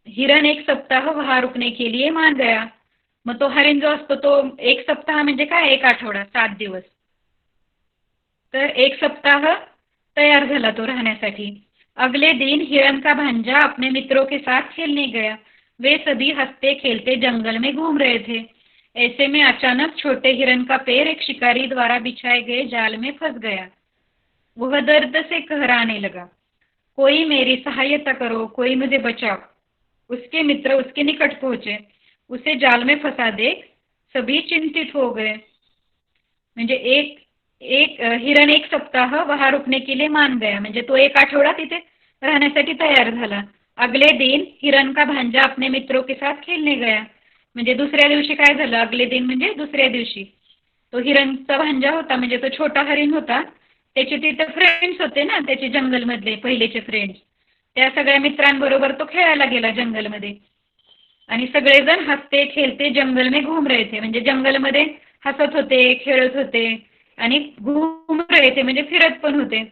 Speaker 1: हिरण 1 सप्ताह वहां रुकने के लिए मान गया. मग तो हरिण जो असतो तो 1 सप्ताह म्हणजे काय, 1 आठवडा, 7 दिवस. तर 1 सप्ताह तयार झाला तो राहण्यासाठी. अगले दिन हिरण का भांजा अपने मित्रों के साथ खेलने गया. वे सभी हंसते खेलते जंगल में घूम रहे थे. ऐसे में अचानक छोटे हिरण का पैर एक शिकारी द्वारा बिछाए गए जाल में फंस गया. वह दर्द से कहराने लगा, कोई मेरी सहायता करो, कोई मुझे बचाओ. उसके मित्र उसके निकट पहुंचे. उसे जाल में फंसा देख सभी चिंतित हो गए. म्हणजे एक हिरण 1 सप्ताह वहां रुकने के लिए मान गया, म्हणजे तो 1 आठवडा तिथे राहण्यासाठी तयार झाला. अगले दिन हिरण का भांजा अपने मित्रों के साथ खेलने गया. म्हणजे दुसऱ्या दिवशी काय झालं, अगले दिन म्हणजे दुसऱ्या दिवशी तो हिरणचा भांजा होता, म्हणजे तो छोटा हरिण होता, त्याचे तिथे फ्रेंड्स होते ना, त्याचे जंगलमधले पहिलेचे फ्रेंड्स, त्या सगळ्या मित्रांबरोबर तो खेळायला गेला जंगलमध्ये. आणि सगळेजण हसते खेळते जंगल में घूम रहे थे. म्हणजे जंगलमध्ये हसत होते, खेळत होते आणि घूम रहे थे म्हणजे फिरत पण होते.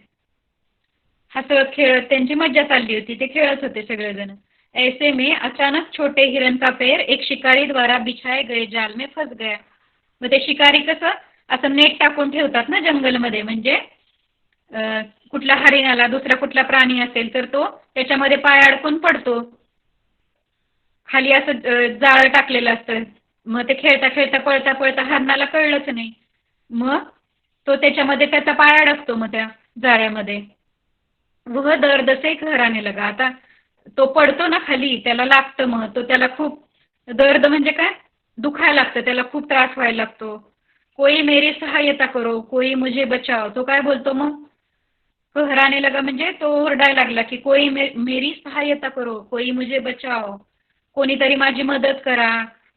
Speaker 1: हसत खेळत त्यांची मज्जा चालली होती, ते खेळत होते सगळेजण. ऐसे में अचानक छोटे हिरण का पैर एक शिकारी द्वारा बिछाए गए जाल में फंस गया. मग ते शिकारी कसं असं नेट टाकून ठेवतात ना जंगलमध्ये, म्हणजे कुठला हरिणाला दुसरा कुठला प्राणी असेल तर तो त्याच्यामध्ये पाय अडकून पडतो. खाली असं जाळं टाकलेलं असतं. मग ते खेळता खेळता पळता पळता हरणाला कळलंच नाही. मग तो त्याच्यामध्ये त्याचा पाय अडकतो मग त्या जाळ्यामध्ये. वह दर्द से घराने लगा. आता तो पडतो ना खाली, त्याला लागतं, मग तो त्याला खूप दर्द म्हणजे काय, दुखायला लागतं, त्याला खूप त्रास व्हायला लागतो. कोई मेरी सहायता करो, कोई मुझे बचाओ. तो काय बोलतो मग, कहराने लगा म्हणजे तो ओरडायला लागला की कोई मेरी सहायता करो, कोई मुझे बचाओ. कोणीतरी माझी मदत करा,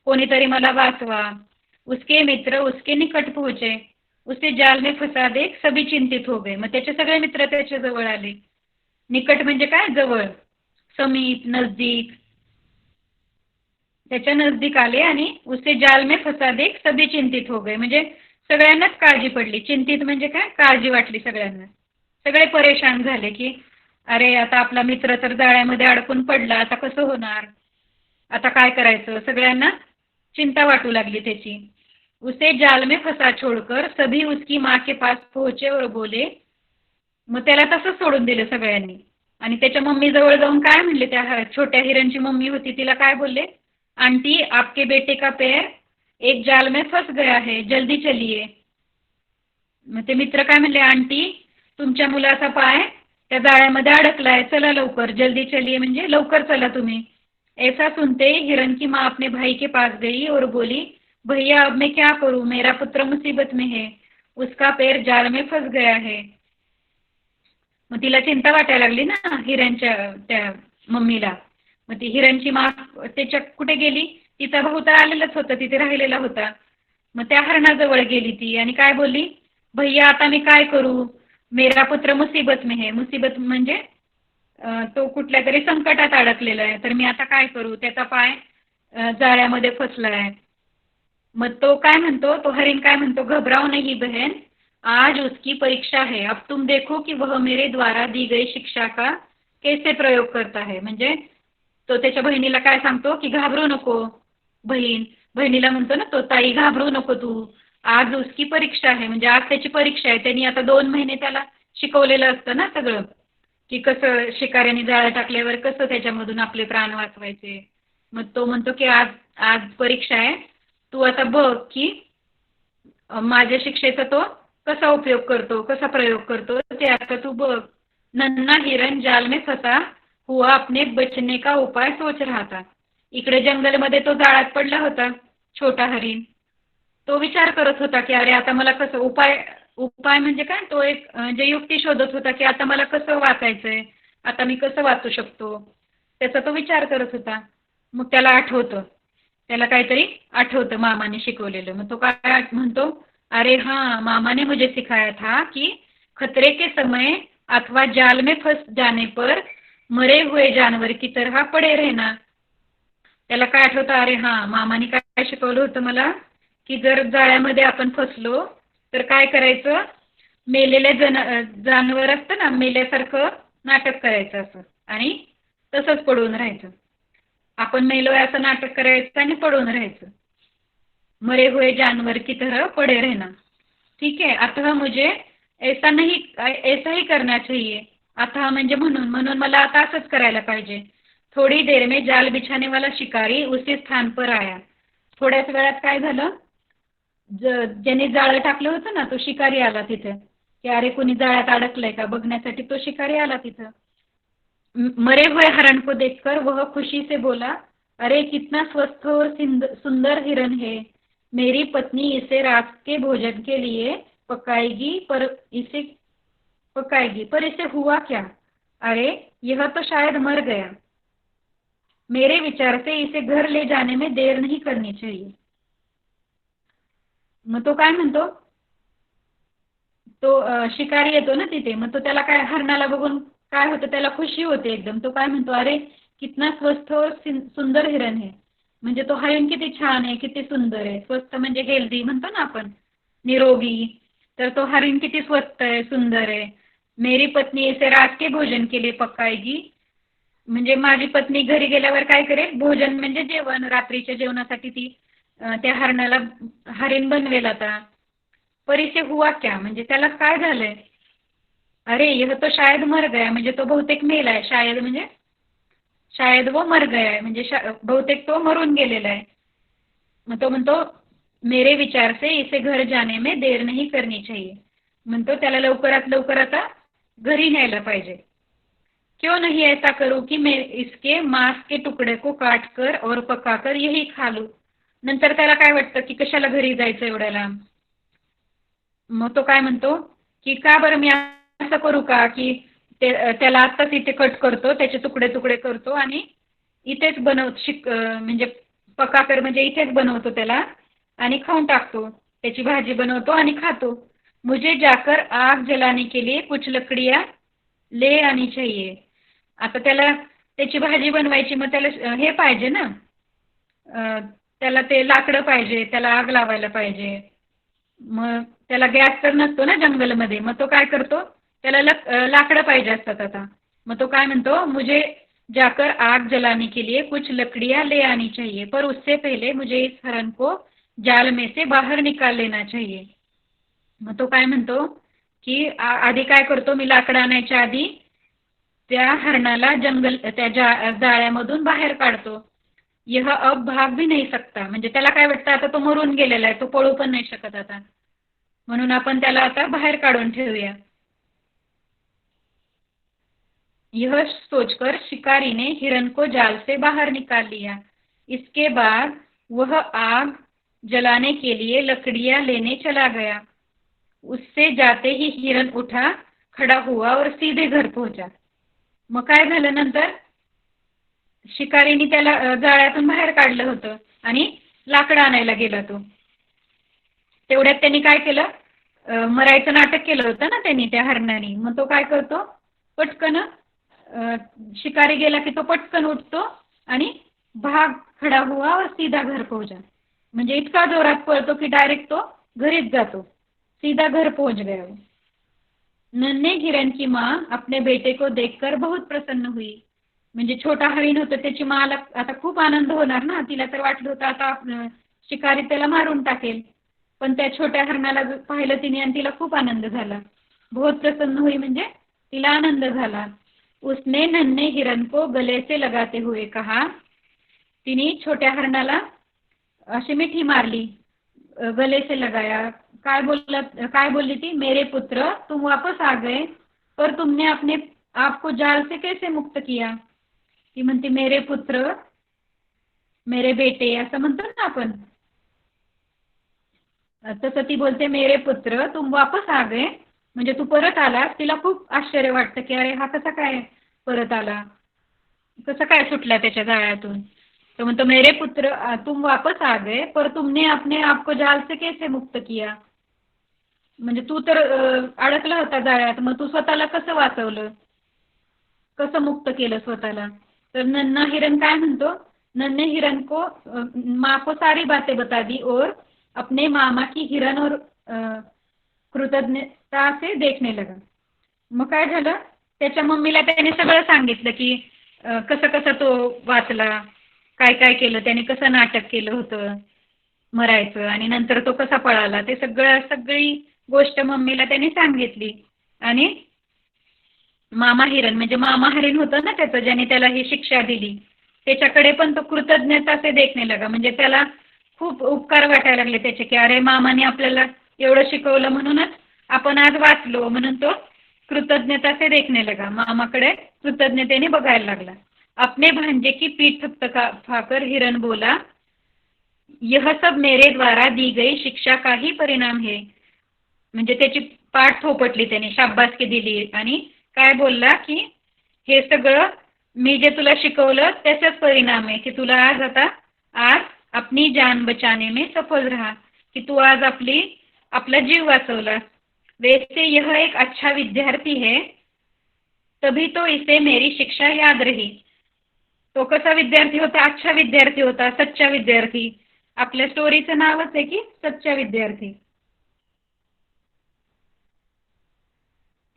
Speaker 1: कोणीतरी मला वाचवा. उसके मित्र उसके निकट पोहोचे, उसे जाल में फंसा देख सभी चिंतित हो गए. मग त्याचे सगळे मित्र त्याच्या जवळ आले. निकट म्हणजे काय, जवळ, समीप, नजदीक. त्याच्या नजदीक आले आणि उसे जाल में फंसा देख सभी चिंतित हो गए. म्हणजे सगळ्यांनाच काळजी पडली. चिंतित म्हणजे काय, काळजी वाटली सगळ्यांना. सगळे परेशान झाले की अरे आता आपला मित्र तर जाळ्यामध्ये अडकून पडला, आता कसं होणार, आता काय करायचं. सगळ्यांना चिंता वाटू लागली त्याची. उसे जाल में फंसा छोड़कर सभी उसकी माँ के पास पहुंचे और बोले. मग त्याला तसंच सोडून दिलं सगळ्यांनी. आणि त्याच्या मम्मी जवळ जाऊन काय म्हणले, त्या छोट्या हिरणची मम्मी होती, तिला काय बोलले, आंटी आपके बेटे का पैर एक जाल में फंस गया है, जल्दी चलिए. मग ते मित्र काय म्हणले, आंटी तुमच्या मुलाचा पाय त्या जाळ्यामध्ये अडकलाय, चला लवकर, जल्दी चलिए म्हणजे लवकर चला तुम्ही. ऐसा सुनते हिरण की माँ अपने भाई के पास गई और बोली, भैया अब मैं क्या करूं, मेरा पुत्र मुसीबत में है, उसका पैर जाल में फंस गया है. मग तिला चिंता वाटायला लागली ना हिरणच्या त्या मम्मीला. मग ती हिरणची माँ त्याच्या कुठे गेली, तिचा भाऊ तर आलेलाच होता, तिथे राहिलेला होता. मग त्या हरणाजवळ गेली ती आणि काय बोलली, भैया आता मी काय करू, मेरा पुत्र मुसीबत में है. मुसीबत म्हणजे तो कुठल्या तरी संकटात अडकलेला आहे, तर मी आता काय करू, त्याचा पाय जाळ्यामध्ये फसलाय. मग तो काय म्हणतो, तो हरिण काय म्हणतो, घबराओ नहीं बहन, आज उसकी परीक्षा है, अब तुम देखो कि वह मेरे द्वारा दी गई शिक्षा का कैसे प्रयोग करता है. म्हणजे तो त्याच्या बहिणीला काय सांगतो की घाबरू नको बहिणीला म्हणतो ना तो, ताई घाबरू नको तू, आज उसकी परीक्षा आहे, म्हणजे आज त्याची परीक्षा आहे. त्यांनी आता 2 महिने त्याला शिकवलेलं असतं ना सगळं, की कसं शिकाऱ्याने जाळं टाकल्यावर कसं त्याच्यामधून आपले प्राण वाचवायचे. मग तो म्हणतो की आज आज परीक्षा आहे, तू आता बघ की माझ्या शिक्षेचा तो कसा उपयोग करतो, कसा प्रयोग करतो, ते आता तू बघ. नन्ना हिरण जाल में फंसा हुआ अपने बचने का उपाय सोच रहा था. इकडे जंगलमध्ये तो जाळ्यात पडला होता छोटा हरिण. तो विचार करत होता की अरे आता मला कसं उपाय म्हणजे काय, तो एक जे युक्ती शोधत होता की आता मला कसं वाचायचंय, आता मी कसं वाचू शकतो, त्याचा तो विचार करत होता. मग त्याला आठवतं, त्याला काहीतरी आठवतं मामाने शिकवलेलं. मग तो काय म्हणतो, अरे हाँ मामा ने मुझे सिखाया था कि खतरे के समय अथवा जाल में फंस जाने पर मरे हुए जानवर की तरह पडे रहना. त्याला काय आठवतं, अरे हां मामाने काय शिकवलं होतं मला, की जर जाळ्यामध्ये आपण फसलो तर काय करायचं, मेलेले जानवर असतं ना, मेल्यासारखं नाटक करायचं असं आणि तसंच पडून राहायचं. आपण मेलोय असं नाटक करायचं आणि पडून राहायचं. मरे हुए जानवर की तरह पड़े रहना. ठीक है, अतः मुझे ऐसा ही करना चाहिए. अतः म्हणजे म्हणून मला आता असंच करायला पाहिजे. थोडी देर में जाल बिछाने वाला शिकारी उसी स्थान पर आया. थोड्याच वेळात काय झालं, ज्याने जाळं टाकलं होतं ना तो शिकारी आला तिथे, की अरे कोणी जाळ्यात अडकलंय का बघण्यासाठी तो शिकारी आला तिथं. मरे हुए हरण को देखकर वह खुशी से बोला, अरे कितना स्वस्थ और सुंदर हिरण है, मेरी पत्नी इसे रात के भोजन के लिए पकाएगी, पर इसे हुआ क्या, अरे यह तो शायद मर गया, मेरे विचार से इसे घर ले जाने में देर नहीं करनी चाहिए. मग तो काय म्हणतो, तो शिकारी येतो ना तिथे, मग तो त्याला काय हरणाला बघून काय होतं, त्याला खुशी होते एकदम. तो काय म्हणतो, अरे कितना स्वस्थ और सुंदर हिरण है. म्हणजे तो हरिण किती छान आहे, किती सुंदर आहे. स्वस्थ म्हणजे हेल्दी म्हणतो ना आपण, निरोगी. तर तो हरिण किती स्वस्थ आहे, सुंदर आहे. मेरी पत्नी इसे रात के भोजन के लिए पकाएगी, म्हणजे माझी पत्नी घरी गेल्यावर काय करेल, भोजन म्हणजे जेवण, रात्रीच्या जेवणासाठी ती त्या हरणाला हरिण बनवेल आता. पर इसे हुआ क्या, म्हणजे त्याला काय झालंय, अरे यह तो शायद मर गया, म्हणजे तो बहुतेक मेला आहे. शायद म्हणजे शायद वो मर गया है, म्हणजे बहुतेक तो मरून गेलेला आहे. मग तो म्हणतो मेरे विचार से इसे घर जाने में देर नहीं करनी चाहिए. म्हणतो त्याला लवकरात लवकर आता घरी न्यायला पाहिजे. क्यों नहीं ऐसा करूं कि मैं इसके मांस के टुकड़े को काट कर और पकाकर यही खा लूं. नंतर त्याला काय वाटतं की कशाला घरी जायचं एवढ्या लांब. मग तो काय म्हणतो की का बरं मी असं करू का की त्याला आत्ताच इथे कट करतो, त्याचे तुकडे तुकडे करतो आणि इथेच म्हणजे पकाकर म्हणजे इथेच बनवतो त्याला आणि खाऊन टाकतो. त्याची भाजी बनवतो आणि खातो. मुझे जाकर आग जलाने के लिए कुछ लकड़ियां ले आनी चाहिए. आता त्याला त्याची भाजी बनवायची, मग त्याला हे पाहिजे ना, त्याला ते लाकडं पाहिजे, त्याला आग लावायला पाहिजे. मग त्याला गॅस तर नसतो ना जंगलमध्ये, मग तो काय करतो, त्याला लाकडं पाहिजे असतात. आता मग तो काय म्हणतो, मुझे जाकर आग जलाने के लिए कुछ लकड़ियां ले आनी चाहिए, पर उससे पहले मुझे इस हरण को जाल में से बाहर निकाल लेना चाहिए. मग तो काय म्हणतो की आधी काय करतो, मी लाकडं आणायच्या आधी त्या हरणाला त्या जाळ्यामधून बाहेर काढतो. यह अब भाग भी नहीं सकता, म्हणजे त्याला काय वाटतं आता तो मरून गेलेला आहे, तो पळू पण नाही शकत आता, म्हणून आपण त्याला आता बाहेर काढून ठेवूया. यह सोचकर शिकारी ने हिरण को जाल से बाहर निकाल लिया. इसके बाद वह आग जलाने के लिए लकड़ियां लेने चला गया. उससे जाते ही हिरण उठा, खड़ा हुआ और सीधे घर पहुंचा. मग काय झालं नंतर, शिकारीने त्याला जाळ्यातून बाहेर काढलं होतं आणि लाकडं आणायला गेला तो. तेवढ्यात त्यांनी काय केलं, मरायचं नाटक केलं होतं ना त्यांनी, त्या हरणाने. मग तो काय करतो, पटकन शिकारी गेला की तो पटकन उठतो आणि भाग खडा हुआ और सीधा घर पहुंचा. म्हणजे इतका जोरात पळतो की डायरेक्ट तो घरीच जातो, सीधा घर पहुंच गया. नन्हे हिरण की माँ अपने बेटे को देखकर बहुत प्रसन्न हुई. म्हणजे छोटा हरिण होतं, त्याची माला आता खूप आनंद होणार ना, तिला तर वाटलं होतं आता शिकारी त्याला मारून टाकेल, पण त्या छोट्या हरणाला पाहिलं तिने आणि तिला खूप आनंद झाला. बहुत प्रसन्न हुई म्हणजे तिला आनंद झाला. उसने नन्हे हिरण को गले से लगाते हुए कहा. तिने छोट्या हरणाला अशी मिठी मारली, गले से लगाया. काय बोलली ती, मेरे पुत्र तुम वापस आ गए, पर तुमने अपने आप को जाल से कैसे मुक्त किया. ती म्हणते मेरे पुत्र, मेरे बेटे असं म्हणतो ना आपण, तसं ती बोलते मेरे पुत्र तुम वापस आ गए, म्हणजे तू परत आला. तिला खूप आश्चर्य वाटतं की अरे हा कसा काय परत आला, कसं काय सुटला त्याच्या जाळ्यातून. तो म्हणतो मेरे पुत्र तुम वापस आ गए, पर तुमने अपने आप को जाल से कैसे मुक्त किया. म्हणजे तू तर अडकला होता जाळ्यात, मग तू स्वतःला कसं वाचवलं, कसं मुक्त केलं स्वतःला. तर नन्हा हिरण काय म्हणतो, नन्हे हिरण को माँ को सारी बातें बता दी और अपने मामा की हिरण और कृतज्ञता से देखने लगा. मग काय झालं, त्याच्या मम्मीला त्याने सगळं सांगितलं की कसं कसं तो वाचला, काय काय केलं त्याने, कसं नाटक केलं होतं मरायचं आणि नंतर तो कसा पळाला, ते सगळी गोष्ट मम्मीला त्याने सांगितली. आणि मामा हिरण म्हणजे मामा हरिण होतं ना त्याचं, ज्याने त्याला ही शिक्षा दिली, त्याच्याकडे पण तो कृतज्ञता से देखने लगा. म्हणजे त्याला खूप उपकार वाटायला लागले त्याचे की अरे मामाने आपल्याला एवढं शिकवलं म्हणूनच आपण आज वाचलो, म्हणून तो कृतज्ञता से देखने लगा, मामाकडे कृतज्ञतेने बघायला लागला. अपने भांजे की पीठ थपथपाकर हिरण बोला, यह सब मेरे द्वारा दी गई शिक्षा का ही परिणाम है. म्हणजे त्याची पाठ थोपटली त्याने, शाबासकी दिली आणि काय बोलला की हे सगळं मी जे तुला शिकवलं त्याचाच परिणाम आहे की तुला आज अपनी जान बचाने में सफल रहा, की तू आज आपला जीव वाचवला. वैसे यह एक अच्छा विद्यार्थी है, तभी तो इसे मेरी शिक्षा याद रही. तो कसा विद्यार्थी होता, अच्छा विद्यार्थी होता, सच्चा विद्यार्थी. आपल्या स्टोरीचं नावच आहे की सच्चा विद्यार्थी,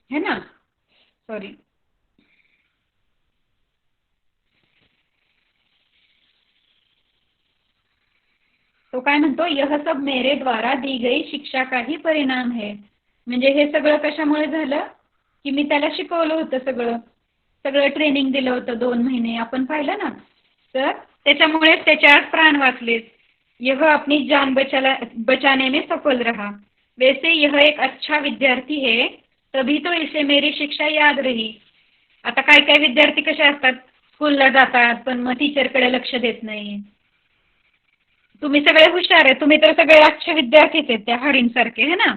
Speaker 1: है ना. सॉरी. तो काय म्हणतो, यह सब मेरे द्वारा दी गई शिक्षा का ही परिणाम है. म्हणजे हे सगळं कशामुळे झालं की मी त्याला शिकवलं होतं सगळं ट्रेनिंग दिलं होतं 2 महिने आपण पाहिलं ना. तर त्याच्यामुळे त्याचे आज प्राण वाचले. यह अपनी जान बचाने में सफल रहा. वैसे यह एक अच्छा विद्यार्थी है, तभी तो इसे मेरी शिक्षा याद रही. आता काय काय विद्यार्थी कसे असतात, स्कूलला जातात पण मग टीचरकडे लक्ष देत नाही. तुम्ही सगळे हुशार आहे, तुम्ही तर सगळे अच्छे विद्यार्थीच आहेत त्या हरींसारखे है ना.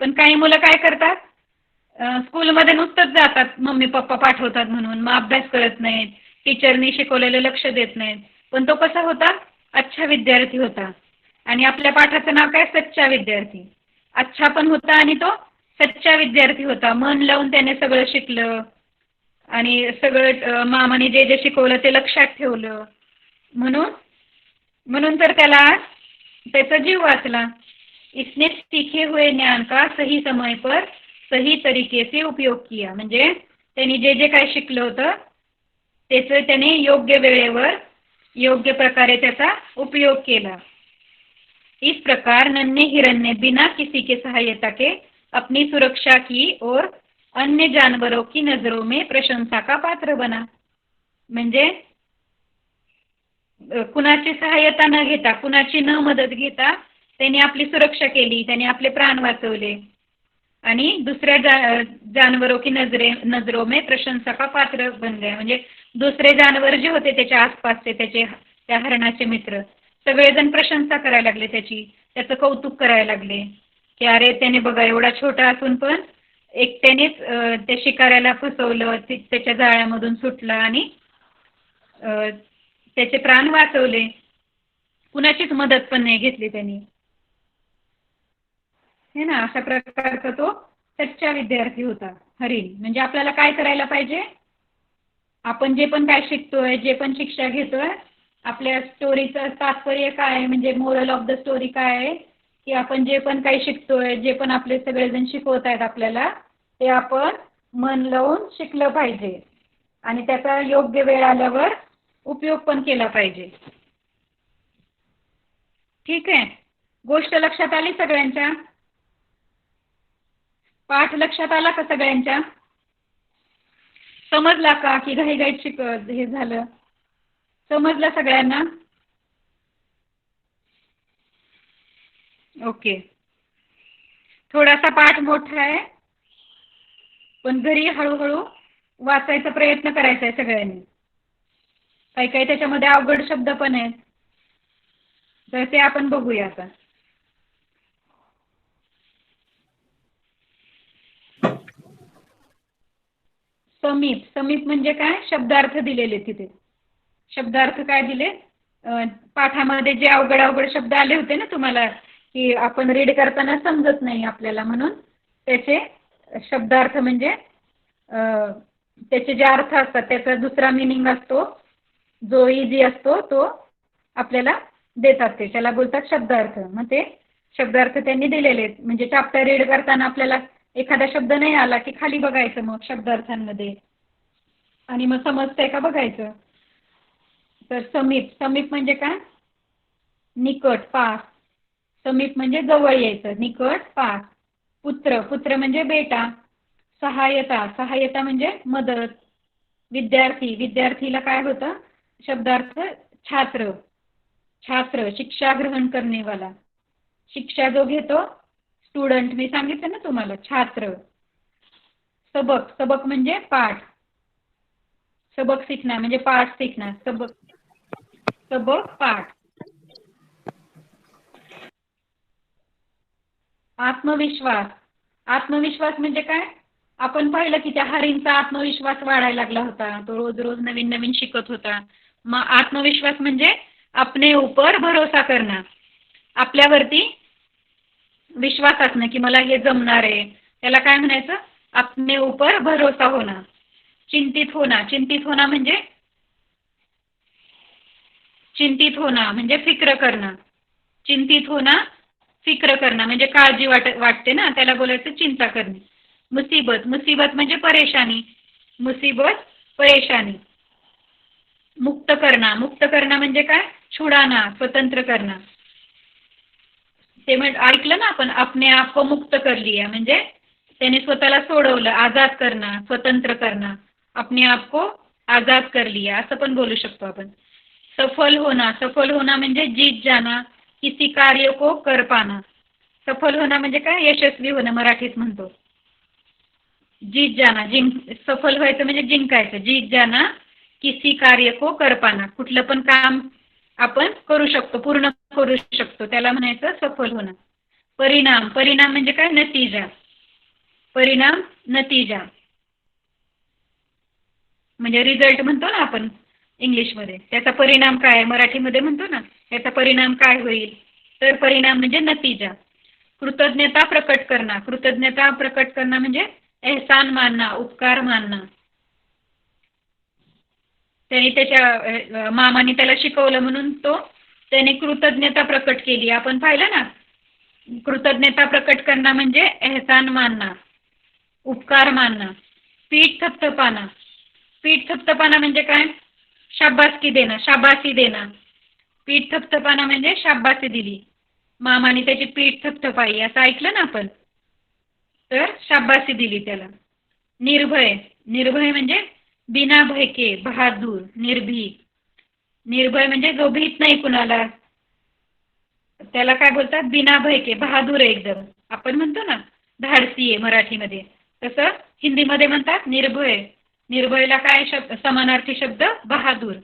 Speaker 1: पण काही मुलं काय करतात, स्कूलमध्ये नुसतंच जातात, मम्मी पप्पा पाठवतात म्हणून, मग अभ्यास करत नाहीत, टीचरनी शिकवलेलं लक्ष देत नाहीत. पण तो कसा होता, अच्छा विद्यार्थी होता. आणि आपल्या पाठाचं नाव काय, सच्चा विद्यार्थी. अच्छा पण होता आणि तो सच्चा विद्यार्थी होता. मन लावून त्याने सगळं शिकलं आणि सगळं मामाने जे जे शिकवलं ते लक्षात ठेवलं. म्हणून तर त्याला त्याचा जीव वाचला. इसने सीखे हुए ज्ञान का सही समय पर सही तरीके से उपयोग किया. म्हणजे त्यांनी जे जे काय शिकलं होतं त्याचं त्याने योग्य वेळेवर योग्य प्रकारे त्याचा उपयोग केला. इस प्रकार नन्हे हिरन ने बिना किसी के सहायता के अपनी सुरक्षा की और अन्य जानवरों की नजरों में प्रशंसा का पात्र बना. म्हणजे कुणाची सहायता न घेता, कुणाची न मदत घेता त्यांनी आपली सुरक्षा केली, त्यांनी आपले प्राण वाचवले आणि दुसऱ्या जानवरों की नजरों में प्रशंसा का पात्र बन गए. म्हणजे दुसरे जानवर जे होते त्याच्या आसपासचे, त्या हरणाचे मित्र सगळेजण प्रशंसा करायला लागले, त्याचं कौतुक करायला लागले की अरे त्याने बघा एवढा छोटा असून पण एकट्यानेच त्या शिकाऱ्याला फसवलं, त्याच्या जाळ्यामधून सुटला आणि त्याचे प्राण वाचवले. कुणाचीच मदत पण नाही घेतली त्यांनी, हे ना. अशा प्रकारचा तो सच्चा विद्यार्थी होता हरिण. म्हणजे आपल्याला काय करायला पाहिजे, आपण जे पण काय शिकतोय, जे पण शिक्षा घेतोय, आपल्या स्टोरीचं तात्पर्य काय आहे, म्हणजे मोरल ऑफ द स्टोरी काय आहे, की आपण जे पण काही शिकतोय, जे पण आपले सगळेजण शिकवत आहेत आपल्याला, ते आपण मन लावून शिकलं पाहिजे आणि त्याचा योग्य वेळ आल्यावर उपयोग पण केला पाहिजे. ठीक आहे, गोष्ट लक्षात आली सगळ्यांच्या? पाठ लक्षात आला का सगळ्यांच्या? समजला का की घाईघाईत हे झालं? समजलं सगळ्यांना? ओके. थोडासा पाठ मोठा आहे पण घरी हळूहळू वाचायचा प्रयत्न करायचा आहे सगळ्यांनी. काही काही त्याच्यामध्ये अवघड शब्द पण आहेत, तर ते आपण बघूया आता. समीप म्हणजे काय, शब्दार्थ दिलेले तिथे. शब्दार्थ काय दिले, पाठामध्ये जे अवघड शब्द आले होते ना तुम्हाला, की आपण रीड करताना समजत नाही आपल्याला, म्हणून त्याचे शब्दार्थ म्हणजे त्याचे जे अर्थ असतात त्याचा दुसरा मिनिंग असतो, जो इझी असतो तो आपल्याला देतात, त्याला बोलतात शब्दार्थ. मग ते शब्दार्थ त्यांनी दिलेले. म्हणजे चॅप्टर रीड करताना आपल्याला एखादा शब्द नाही आला की खाली बघायचं मग शब्दार्थांमध्ये आणि मग समजतंय का बघायचं. तर समीप म्हणजे काय, निकट, पास. समीप म्हणजे जवळ यायचं, निकट, पास. पुत्र म्हणजे बेटा. सहायता म्हणजे मदत. विद्यार्थीला काय होतं शब्दार्थ, छात्र. शिक्षा ग्रहण करने वाला. शिक्षा जो घेतो स्टुडंट, मी सांगितलं ना तुम्हाला, छात्र. सबक म्हणजे पाठ. सबक सीखना म्हणजे पाठ सीखना. सबक पाठ. आत्मविश्वास म्हणजे काय, आपण पाहिलं की त्या हरींचा आत्मविश्वास वाढायला लागला होता, तो रोज नवीन शिकत होता. मग आत्मविश्वास म्हणजे अपने ऊपर भरोसा करणं, आपल्यावरती विश्वास असणं की मला हे जमणार आहे, त्याला काय म्हणायचं, अपने ऊपर भरोसा होणं. चिंतित होणं म्हणजे फिक्र करणं. चिंतित होणं, फिक्र करणं म्हणजे काळजी वाटते ना, त्याला बोलायचं चिंता करणे. मुसीबत म्हणजे परेशानी. परेशानी. मुक्त करणं म्हणजे काय, छुडाना, स्वतंत्र करणं. ते ऐकलं ना आपण, अपने आप को मुक्त कर लिया म्हणजे त्याने स्वतःला सोडवलं, आजाद करना, स्वतंत्र करना, अपने आप को आजाद कर लिया असं पण बोलू शकतो आपण. सफल होना, सफल होना म्हणजे जीत जाना, किसी कार्य को कर पाना. सफल होना म्हणजे काय, यशस्वी होणं मराठीत म्हणतो. जीत जाना, सफल व्हायचं म्हणजे जिंकायचं. जीत जाना किसी कार्य को कर पाना, कुठलं पण काम आपण करू शकतो, पूर्ण करू शकतो, त्याला म्हणायचं सफल होणं. परिणाम, परिणाम म्हणजे काय, नतीजा. परिणाम, नतीजा म्हणजे रिझल्ट म्हणतो ना आपण इंग्लिशमध्ये. त्याचा परिणाम काय, मराठीमध्ये म्हणतो ना त्याचा परिणाम काय होईल, तर परिणाम म्हणजे नतीजा. कृतज्ञता प्रकट करना, कृतज्ञता प्रकट करना म्हणजे एहसान मानना, उपकार मानना. त्याने त्याच्या मामाने त्याला शिकवलं म्हणून त्याने कृतज्ञता प्रकट केली. आपण पाहिलं ना, कृतज्ञता प्रकट करना म्हणजे एहसान मानना, उपकार मानना. पीठ थपथपाना, पीठ थपथपाना म्हणजे काय, शाबासकी देणं, शाबासी देणं. पीठ थपथपाना म्हणजे शाबासी दिली, मामाने त्याची पीठ थपथपाई असं ऐकलं ना आपण, तर शाबासी दिली त्याला. निर्भय, निर्भय म्हणजे बिना भय के, बहादूर, निर्भीक. निर्भय म्हणजे जो भीत नाही कुणाला, त्याला काय बोलतात, बिना भय के, बहादूर आहे एकदम. आपण म्हणतो ना धाडसी आहे मराठीमध्ये, तसं हिंदीमध्ये म्हणतात निर्भय. निर्भयला काय शब्द, समानार्थी शब्द बहादूर.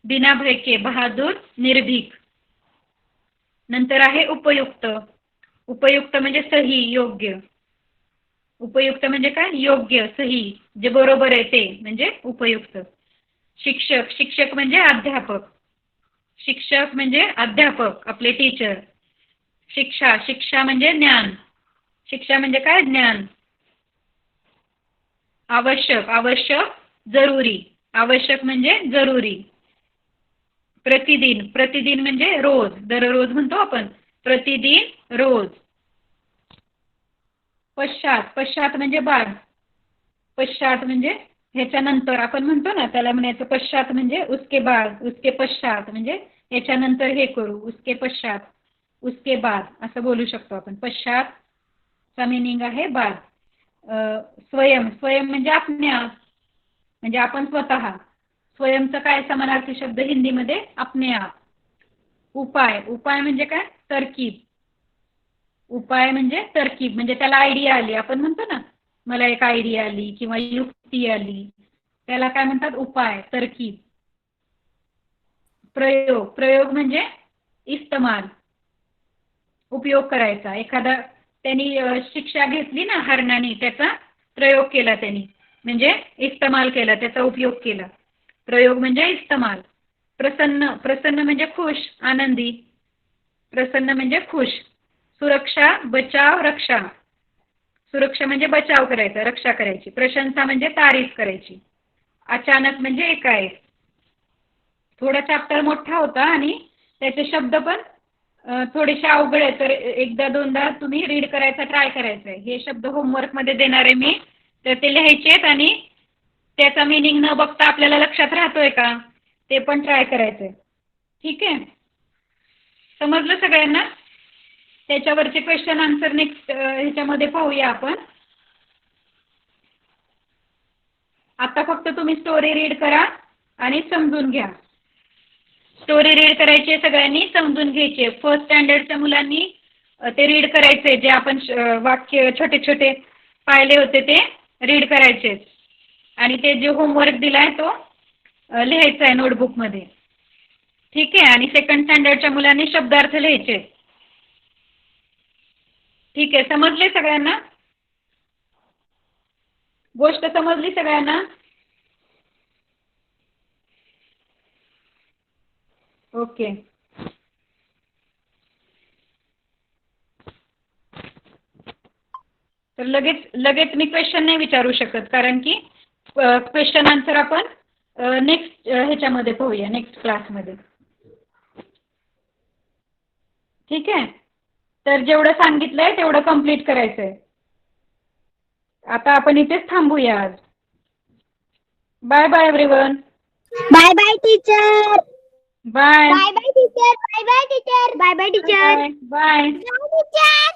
Speaker 1: बिना भय के, बहादूर, निर्भीक. नंतर आहे उपयुक्त. उपयुक्त म्हणजे सही, योग्य. उपयुक्त म्हणजे काय, योग्य, सही, जे बरोबर आहे ते म्हणजे उपयुक्त. शिक्षक, शिक्षक म्हणजे अध्यापक. शिक्षक म्हणजे अध्यापक, आपले टीचर. शिक्षा, शिक्षा म्हणजे ज्ञान. शिक्षा म्हणजे काय, ज्ञान. आवश्यक, आवश्यक, जरुरी. आवश्यक म्हणजे जरुरी. प्रतिदिन, प्रतिदिन म्हणजे रोज, दररोज म्हणतो आपण, प्रतिदिन, रोज. पश्चात, पश्चात म्हणजे बाद. पश्चात म्हणजे ह्याच्यानंतर आपण म्हणतो ना, त्याला म्हणायचं पश्चात म्हणजे उसके बाद, उसके पश्चात म्हणजे याच्यानंतर हे करू, उसके पश्चात, उसके बाद असं बोलू शकतो आपण. पश्चात चा मिनिंग आहे बाद. स्वयं, स्वयं म्हणजे आपणे आप, म्हणजे आपण स्वतः. स्वयंचा काय समानार्थी शब्द हिंदीमध्ये, अपने आप. उपाय, उपाय म्हणजे काय, तरकीब. उपाय म्हणजे तरकीब, म्हणजे त्याला आयडिया आली. आपण म्हणतो ना, मला एक आयडिया आली किंवा युक्ती आली, त्याला काय म्हणतात, उपाय, तरकीब. प्रयोग, प्रयोग म्हणजे इस्तेमाल, उपयोग करायचा. एखादा त्यांनी शिक्षा घेतली ना हरणाने, त्याचा प्रयोग केला त्यांनी, म्हणजे इस्तेमाल केला, त्याचा उपयोग केला. प्रयोग म्हणजे इस्तेमाल. प्रसन्न, प्रसन्न म्हणजे खुश, आनंदी. प्रसन्न म्हणजे खुश. सुरक्षा, बचाव, रक्षा. सुरक्षा म्हणजे बचाव करायचा, रक्षा करायची. प्रशंसा म्हणजे तारीफ करायची. अचानक म्हणजे एकाएक. थोडा चॅप्टर मोठा होता आणि त्याचे शब्द पण थोडेसे अवघड आहेत, तर एकदा दोनदा तुम्ही रीड करायचा ट्राय करायचा आहे. हे शब्द होमवर्कमध्ये देणार आहे मी, तर ते लिहायचे आहेत आणि त्याचा मिनिंग न बघता आपल्याला लक्षात राहतोय का ते पण ट्राय करायचंय. ठीक आहे, समजलं सगळ्यांना? त्याच्यावरचे क्वेश्चन आन्सर नेक्स्ट ह्याच्यामध्ये पाहूया आपण. आता फक्त तुम्ही स्टोरी रीड करा आणि समजून घ्या. स्टोरी रीड करायची सगळ्यांनी, समजून घ्यायचे. फर्स्ट स्टँडर्डच्या मुलांनी ते रीड करायचे, जे आपण वाक्य छोटे छोटे पाहिले होते ते रीड करायचे आणि ते जे होमवर्क दिलाय तो लिहायचा आहे नोटबुकमध्ये. ठीक आहे, आणि सेकंड स्टँडर्डच्या मुलांनी शब्दार्थ लिहायचे. ठीक आहे, समजले सगळ्यांना? गोष्ट समजली सगळ्यांना? ओके. तर लगेच मी क्वेश्चन नाही विचारू शकत, कारण की क्वेश्चन आन्सर आपण नेक्स्ट ह्याच्यामध्ये पाहूया, नेक्स्ट क्लासमध्ये. ठीक आहे, तर जेवढं सांगितलंय तेवढं कंप्लीट करायचंय. आता आपण इथेच थांबूया आज. Bye bye everyone.
Speaker 3: Bye bye teacher.
Speaker 1: Bye
Speaker 3: bye bye teacher. Bye bye teacher. Bye bye teacher.
Speaker 1: Bye bye
Speaker 3: bye teacher.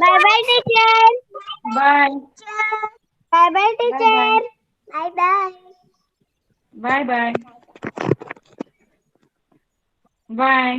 Speaker 3: Bye bye teacher.
Speaker 1: Bye
Speaker 3: bye bye teacher. Bye bye.
Speaker 1: Bye bye bye.